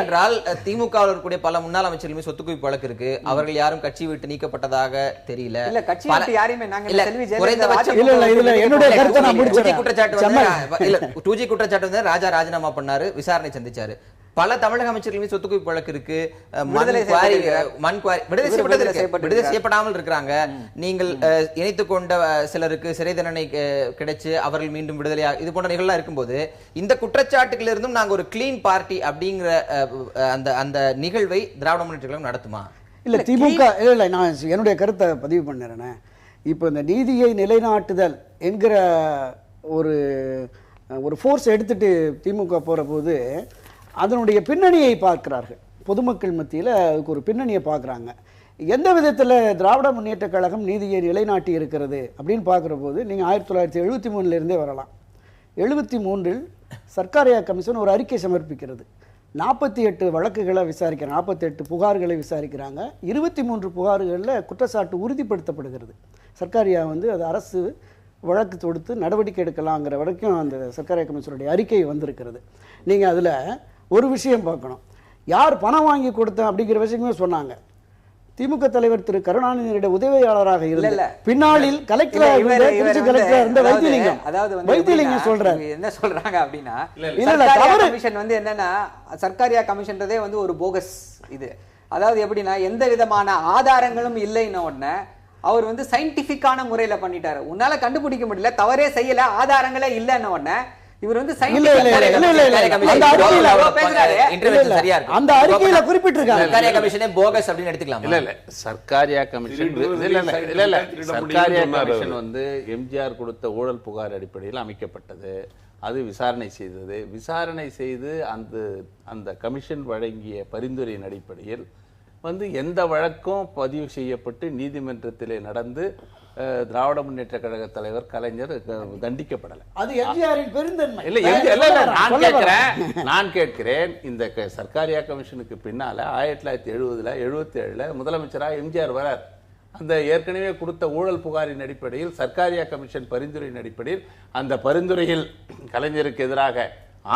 S3: என்றால் திமுக இருக்கக்கூடிய பல முன்னாள் அமைச்சர்களுமே சொத்து குவிப்பு வழக்கு இருக்கு. அவர்கள் யாரும் கட்சி விட்டு நீக்கப்பட்டதாக தெரியல. குற்றச்சாட்டு வந்து ராஜா ராஜினாமா பண்ணாரு, விசாரணை சந்திச்சாரு. பல தமிழக அமைச்சர்களுமே சொத்து குவிப்பு வழக்கு இருக்கு, விடுதலை செய்யப்படாமல் இருக்கிறாங்க. நீங்கள் இணைத்துக் கொண்ட சிலருக்கு சிறை தண்டனை கிடைச்சு அவர்கள் மீண்டும் விடுதலையாக இது போன்ற நிகழ்லாம் இருக்கும்போது இந்த குற்றச்சாட்டுகள் இருந்தும் நாங்க ஒரு கிளீன் பார்ட்டி அப்படிங்கிற அந்த நிகழ்வை திராவிட முன்னேற்ற கழகம் நடத்துமா?
S8: இல்ல திமுக இல்ல நான் என்னுடைய கருத்தை பதிவு பண்ணுறேன். இப்போ இந்த நீதியை நிலைநாட்டுதல் என்கிற ஒரு ஃபோர்ஸ் எடுத்துட்டு திமுக போற போது அதனுடைய பின்னணியை பார்க்கிறார்கள். பொதுமக்கள் மத்தியில் அதுக்கு ஒரு பின்னணியை பார்க்குறாங்க. எந்த விதத்தில் திராவிட முன்னேற்ற கழகம் நீதியை நிலைநாட்டி இருக்கிறது அப்படின்னு பார்க்குற போது நீங்கள் 1973 வரலாம். 73 சர்க்காரியா கமிஷன் ஒரு அறிக்கை சமர்ப்பிக்கிறது. 48 வழக்குகளை விசாரிக்கிறாங்க, 48 புகார்களை விசாரிக்கிறாங்க. 23 புகார்களில் குற்றச்சாட்டு உறுதிப்படுத்தப்படுகிறது. சர்க்காரியா வந்து அது அரசு வழக்கு தொடுத்து நடவடிக்கை எடுக்கலாங்கிற வரைக்கும் அந்த சர்க்காரியா கமிஷனுடைய அறிக்கை வந்திருக்கிறது. நீங்கள் அதில் ஒரு விஷயம் பார்க்கணும், யார் பணம் வாங்கி கொடுத்தேன் அப்படிங்கிற விஷயமே சொன்னாங்க. திமுக தலைவர் திரு கருணாநிதியுடைய உதவியாளராக இருந்த பின்னாளில் வைத்தியலிங்கம் சொல்றாரு.
S6: என்ன சொல்றாங்க அப்படின்னா கமிஷன் வந்து என்னன்னா சர்க்காரியா கமிஷன்றதே வந்து ஒரு போகஸ் இது. அதாவது எப்படின்னா எந்த விதமான ஆதாரங்களும் இல்லைன்னு உடனே அவர் வந்து சயின்டிபிக்கான முறையில பண்ணிட்டாரு. உன்னால கண்டுபிடிக்க முடியல, தவறே செய்யல, ஆதாரங்களே இல்லைன்னு உடனே இவர் வந்து
S8: அந்த அறிக்கையில குறிப்பிட்டிருக்காங்க
S3: சர்க்காரியா கமிஷனே போகஸ் அப்படின்னு எடுத்துக்கலாம்.
S5: இல்ல சர்க்காரியா கமிஷன் சர்க்காரியா கமிஷன் வந்து எம்ஜிஆர் கொடுத்த ஊழல் புகார் அடிப்படையில் அமைக்கப்பட்டது. அது விசாரணை செய்தது. விசாரணை செய்து அந்த கமிஷன் வழங்கிய பரிந்துரையின் அடிப்படையில் வந்து எந்த வழக்கும் பதிவு செய்யப்பட்டு நீதிமன்றத்திலே நடந்து திராவிட முன்னேற்ற கழக தலைவர் கலைஞர் தண்டிக்கப்படலை.
S8: அது எம்ஜிஆரின் பெருந்தன்மை.
S5: நான் கேட்கிறேன் இந்த சர்க்காரியா கமிஷனுக்கு பின்னால 1977 முதலமைச்சராக எம்ஜிஆர் வரார். அந்த ஏற்கனவே கொடுத்த ஊழல் புகாரின் அடிப்படையில் சர்க்காரியா கமிஷன் பரிந்துரையின் அடிப்படையில் அந்த பரிந்துரையில் கலைஞருக்கு எதிராக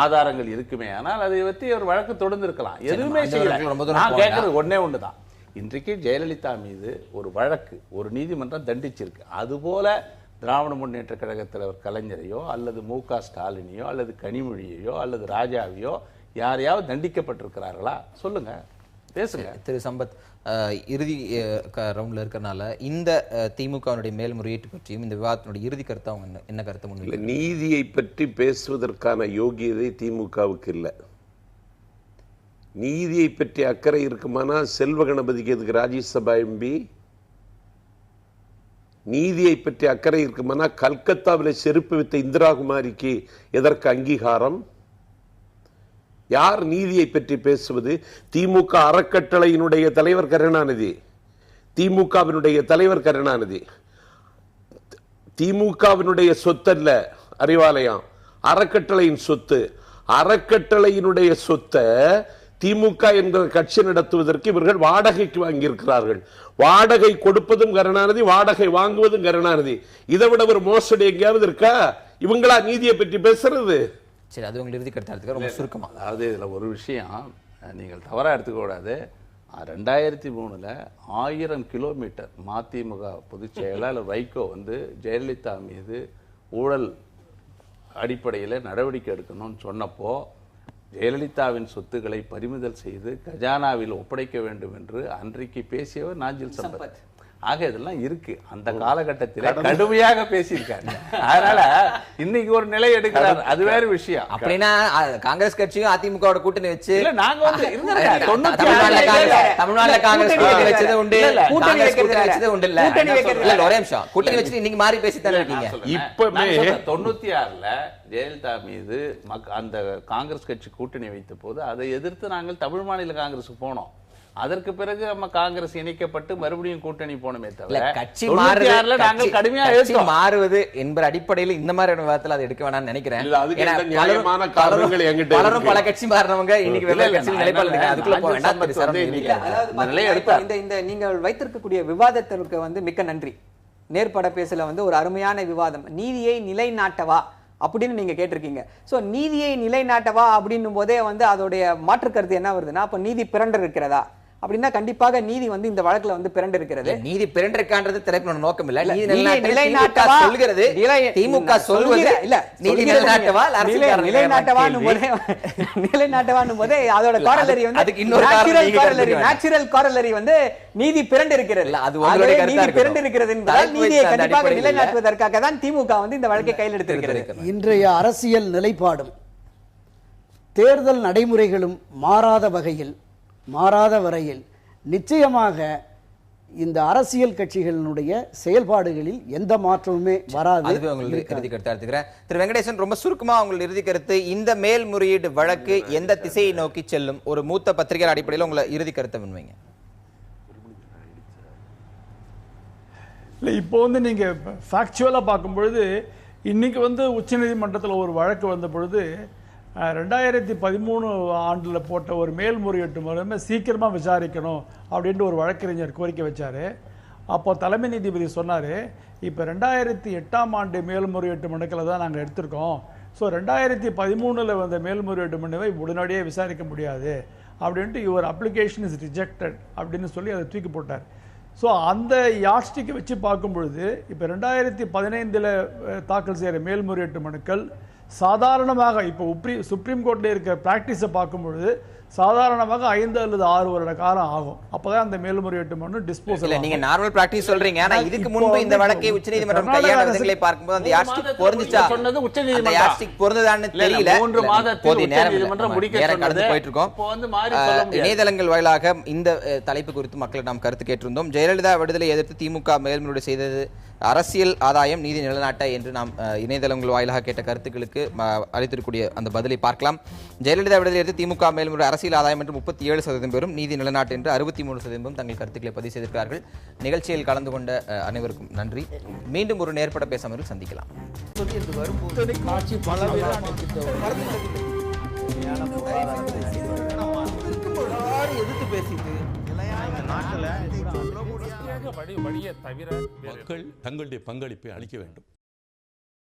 S5: ஆதாரங்கள் இருக்குமே, ஆனால் அதை பற்றி ஒரு வழக்கு தொடர்ந்திருக்கலாம். எதுவுமே செய்யல. நான் கேட்கறது ஒன்னே ஒண்ணுதான், இன்றைக்கு ஜெயலலிதா மீது ஒரு வழக்கு ஒரு நீதிமன்றம் தண்டிச்சிருக்கு. அதுபோல திராவிட முன்னேற்ற கழக தலைவர் கலைஞரையோ அல்லது மு.க. ஸ்டாலினையோ அல்லது கனிமொழியையோ அல்லது ராஜாவையோ யாரையாவது தண்டிக்கப்பட்டிருக்கிறார்களா? சொல்லுங்க, பேசுங்க.
S3: திரு சம்பத், இறுதி ரவுண்ட்ல இருக்கறனால இந்த திமுகவினுடைய மேல்முறையீட்டு பற்றியும் இந்த விவாதத்தினுடைய இறுதி கருத்து அவங்க என்ன கருத்து முன்வைக்கிறாங்க?
S4: நீதியை பற்றி பேசுவதற்கான யோகியதை திமுகவுக்கு இல்லை. நீதியை பற்றி அக்கறை இருக்குமானா செல்வ கணபதிக்கு எதுக்கு ராஜ்யசபா எம்பி? நீதியை பற்றி அக்கறை இருக்குமானா கல்கத்தாவில் செருப்பு வித்த இந்திரா குமாரிக்கு எதற்கு அங்கீகாரம்? யார் நீதியை பற்றி பேசுவது? திமுக அறக்கட்டளையினுடைய தலைவர் கருணாநிதி, திமுகவினுடைய தலைவர் கருணாநிதி. திமுகவினுடைய சொத்தல்ல அறிவாலயம், அறக்கட்டளையின் சொத்து. அறக்கட்டளையினுடைய சொத்தை திமுக என்ற கட்சி நடத்துவதற்கு இவர்கள் வாடகைக்கு வாங்கியிருக்கிறார்கள். வாடகை கொடுப்பதும் கருணாநிதி, வாடகை வாங்குவதும் கருணாநிதி. இதை விட ஒரு மோசடி எங்கேயாவது இருக்கா? இவங்களா நீதியை பற்றி பேசுறது?
S3: சரி, அது உங்க இறுதி கருத்து ரொம்ப சுருக்கமா.
S5: அதாவது இதுல ஒரு விஷயம் நீங்கள் தவறா எடுத்துக்க கூடாது. 2003 1000 கிலோமீட்டர் மதிமுக பொதுச் செயலாளர் வைகோ வந்து ஜெயலலிதா மீது ஊழல் அடிப்படையில் நடவடிக்கை எடுக்கணும்னு சொன்னப்போ ஜெயலலிதாவின் சொத்துக்களை பறிமுதல் செய்து கஜானாவில் ஒப்படைக்க வேண்டும் என்று அன்றைக்கு பேசியவர் நாஞ்சில் சம்பத். ஆக இதெல்லாம் இருக்கு. அந்த காலகட்டத்தில் கடுமையாக பேசியிருக்காங்க. அதனால இன்னைக்கு ஒரு நிலை எடுக்கிறார், அது வேற விஷயம்.
S3: அப்படின்னா காங்கிரஸ் கட்சியும் அதிமுக கூட்டணி வச்சு
S5: நாங்க வந்து
S3: தமிழ்நாட்டுல காங்கிரஸ் கூட்டணி வச்சது உண்டு, கூட்டணி வச்சது உண்டு இல்ல. ஒரே நிமிஷம், கூட்டணி வச்சுட்டு இன்னைக்கு மாறி பேசித்தானே இருக்கீங்க.
S5: இப்பமே 96 ஜெயலலிதா மீது அந்த காங்கிரஸ் கட்சி கூட்டணி வைத்த போது அதை எதிர்த்து நாங்கள் தமிழ் மாநில காங்கிரஸுக்கு போனோம். அதற்கு பிறகு நம்ம காங்கிரஸ் இணைக்கப்பட்டு மறுபடியும் கூட்டணி போனமே
S3: இல்ல,
S5: தவிர
S3: கட்சி
S5: 96 நாங்கள் கடுமையா எதிர்த்தோம்.
S3: மாறுவது என்பது அடிப்படையில் இந்த மாதிரி விவாதத்தில் அதை எடுக்க வேணாம்னு நினைக்கிறேன்.
S4: இல்ல, அதுக்கு
S3: ஏன்னா
S4: என்ன நியாயமான காரணங்கள் என்கிட்ட
S3: பலரும்
S4: இருக்கு.
S3: பல கட்சி மாறினவங்க இன்னைக்கு வெவ்வேறு கட்சியில் நிலைப்பாடு இருக்காங்க. அதுக்குள்ள போக வேண்டாம். திரு சரவணன்
S5: வந்து
S3: நீங்க-
S6: அதாவது
S5: இந்த நிலையை
S6: பாத்தீங்கன்னா,
S5: எடுத்தார்.
S6: இந்த நீங்கள் வைத்திருக்கக்கூடிய விவாதத்திற்கு வந்து மிக்க நன்றி. நேர்பட பேசல வந்து ஒரு அருமையான விவாதம். நீதியை நிலைநாட்டவா அப்படின்னு நீங்க கேட்டிருக்கீங்க. சோ நீதியை நிலைநாட்டவா அப்படின்னும் போதே வந்து அதோடைய மாற்று கருத்து என்ன வருதுன்னா, அப்ப நீதி பிறண்டு இருக்கிறதா அப்படின்னா கண்டிப்பாக நீதி வந்து இந்த வழக்குல வந்து பிறண்டு இருக்கிறது.
S3: நீதி பிறண்டிருக்கான்றது திரைப்பட நோக்கம் இல்ல. நீதி
S6: நிலைநாட்டவா
S3: நிலைநாட்டவா சொல்கிறது. திமுக சொல்வது
S6: இல்ல
S3: நீதி நிலைநாட்டவா
S6: நிலைநாட்டவான்னு போதே அதோட காரலரி வந்து
S3: அதுக்கு இன்னொரு காரணம்
S6: நேச்சுரல் காரலரி வந்து நீதி பிறண்டு இருக்கிறது.
S3: இல்ல, அது உங்களுடைய கருத்தா
S6: நீதி
S3: இருக்கட்டும்.
S6: பிறண்டு இருக்கிறது என்பதால்
S3: தலைப்பு
S6: நீதியை
S3: அந்த
S6: கண்டிப்பாக
S3: அடிப்படையில்
S6: நிலைநாட்டுவதற்காக தான் திமுக வந்து இந்த வழக்கை கையில் எடுத்திருக்கிறது.
S8: இன்றைய அரசியல் நிலைப்பாடும் தேர்தல் நடைமுறைகளும் மாறாத வரையில் நிச்சயமாக இந்த அரசியல் கட்சிகளினுடைய செயல்பாடுகளில் எந்த மாற்றமுமே வராது.
S3: அதுவே உங்களுக்கு இறுதி கருத்து எடுத்துக்கிறேன். திரு வெங்கடேசன், ரொம்ப சுருக்கமா உங்கள் இறுதி கருத்து. இந்த மேல்முறையீடு வழக்கு எந்த திசையை நோக்கி செல்லும்? ஒரு மூத்த பத்திரிகை அடிப்படையில் உங்களை இறுதி கருத்தை முன்வைங்க.
S7: இல்லை, இப்போ வந்து நீங்கள் ஃபேக்சுவலாக பார்க்கும்பொழுது இன்றைக்கி வந்து உச்சநீதிமன்றத்தில் ஒரு வழக்கு வந்த பொழுது 2013 ஆண்டில் போட்ட ஒரு மேல்முறையீட்டு மூலமே சீக்கிரமாக விசாரிக்கணும் அப்படின்ட்டு ஒரு வழக்கறிஞர் கோரிக்கை வச்சார். அப்போ தலைமை நீதிபதி சொன்னார், இப்போ 2008ஆம் ஆண்டு மேல்முறையீட்டு மனுக்களை தான் நாங்கள் எடுத்திருக்கோம். ஸோ 2013 வந்த மேல்முறையீட்டு மனுவை உடனடியாக விசாரிக்க முடியாது அப்படின்ட்டு யுவர் அப்ளிகேஷன் இஸ் ரிஜெக்டட் அப்படின்னு சொல்லி அதை தூக்கி போட்டார். ஸோ அந்த யாஸ்டிக்கை வச்சு பார்க்கும் பொழுது இப்போ 2015 தாக்கல் செய்கிற மேல்முறையீட்டு மனுக்கள் சாதாரணமாக இப்போ சுப்ரீம் கோர்ட்டில் இருக்கிற ப்ராக்டிஸை பார்க்கும் பொழுது சாதாரணமாக 5 அல்லது 6 வருட காலம் ஆகும். அப்பதான் அந்த மேல்முறையீட்டு மனு டிஸ்போஸ்.
S3: இல்ல, நீங்க நார்மல் பிராக்டிஸ் சொல்றீங்க. ஆனா இதுக்கு முன்பு இந்த வழக்கை உச்சநீதிமன்றம் கையாண்ட விதங்களை பார்க்கும்போது அந்த யாஸ்டிக் பொருந்துச்சா?
S5: சொன்னது உச்சநீதிமன்றம்.
S3: அந்த யாஸ்டிக் பொருந்ததான்னு தெரியல.
S5: 3 மாதத்தில் உச்சநீதிமன்றம் முடிக்க
S3: கடந்து போயிட்டு இருக்கோம்.
S5: இப்போ வந்து மாறி சொல்ல முடியாது.
S3: இணையதளங்கள் வாயிலாக இந்த தலைப்பு குறித்து மக்களை நாம் கருத்து கேட்டிருந்தோம். ஜெயலலிதா விடுதலை எதிர்த்து திமுக மேல்முறையீடு செய்தது அரசியல் ஆதாயம், நீதி நிலைநாட்ட என்று நாம் இணையதளங்கள் வாயிலாக கேட்ட கருத்துக்களுக்கு அளித்திருக்கூடிய அந்த பதிலை பார்க்கலாம். ஜெயலலிதா விடுதலை எடுத்து திமுக மேல்முறை அரசியல் ஆதாயம் என்று 37% பேரும், நீதி நிலைநாட்டு என்று 63% தங்கள் கருத்துக்களை பதிவு செய்திருக்கிறார்கள். நிகழ்ச்சியில் கலந்து கொண்ட அனைவருக்கும் நன்றி. மீண்டும் ஒரு நேர்பட பேசாமல் சந்திக்கலாம்.
S1: ஆட்சி பல
S2: எதிர்த்து பேசிட்டு
S9: மக்கள் தங்களுடைய பங்களிப்பை அளிக்க வேண்டும்.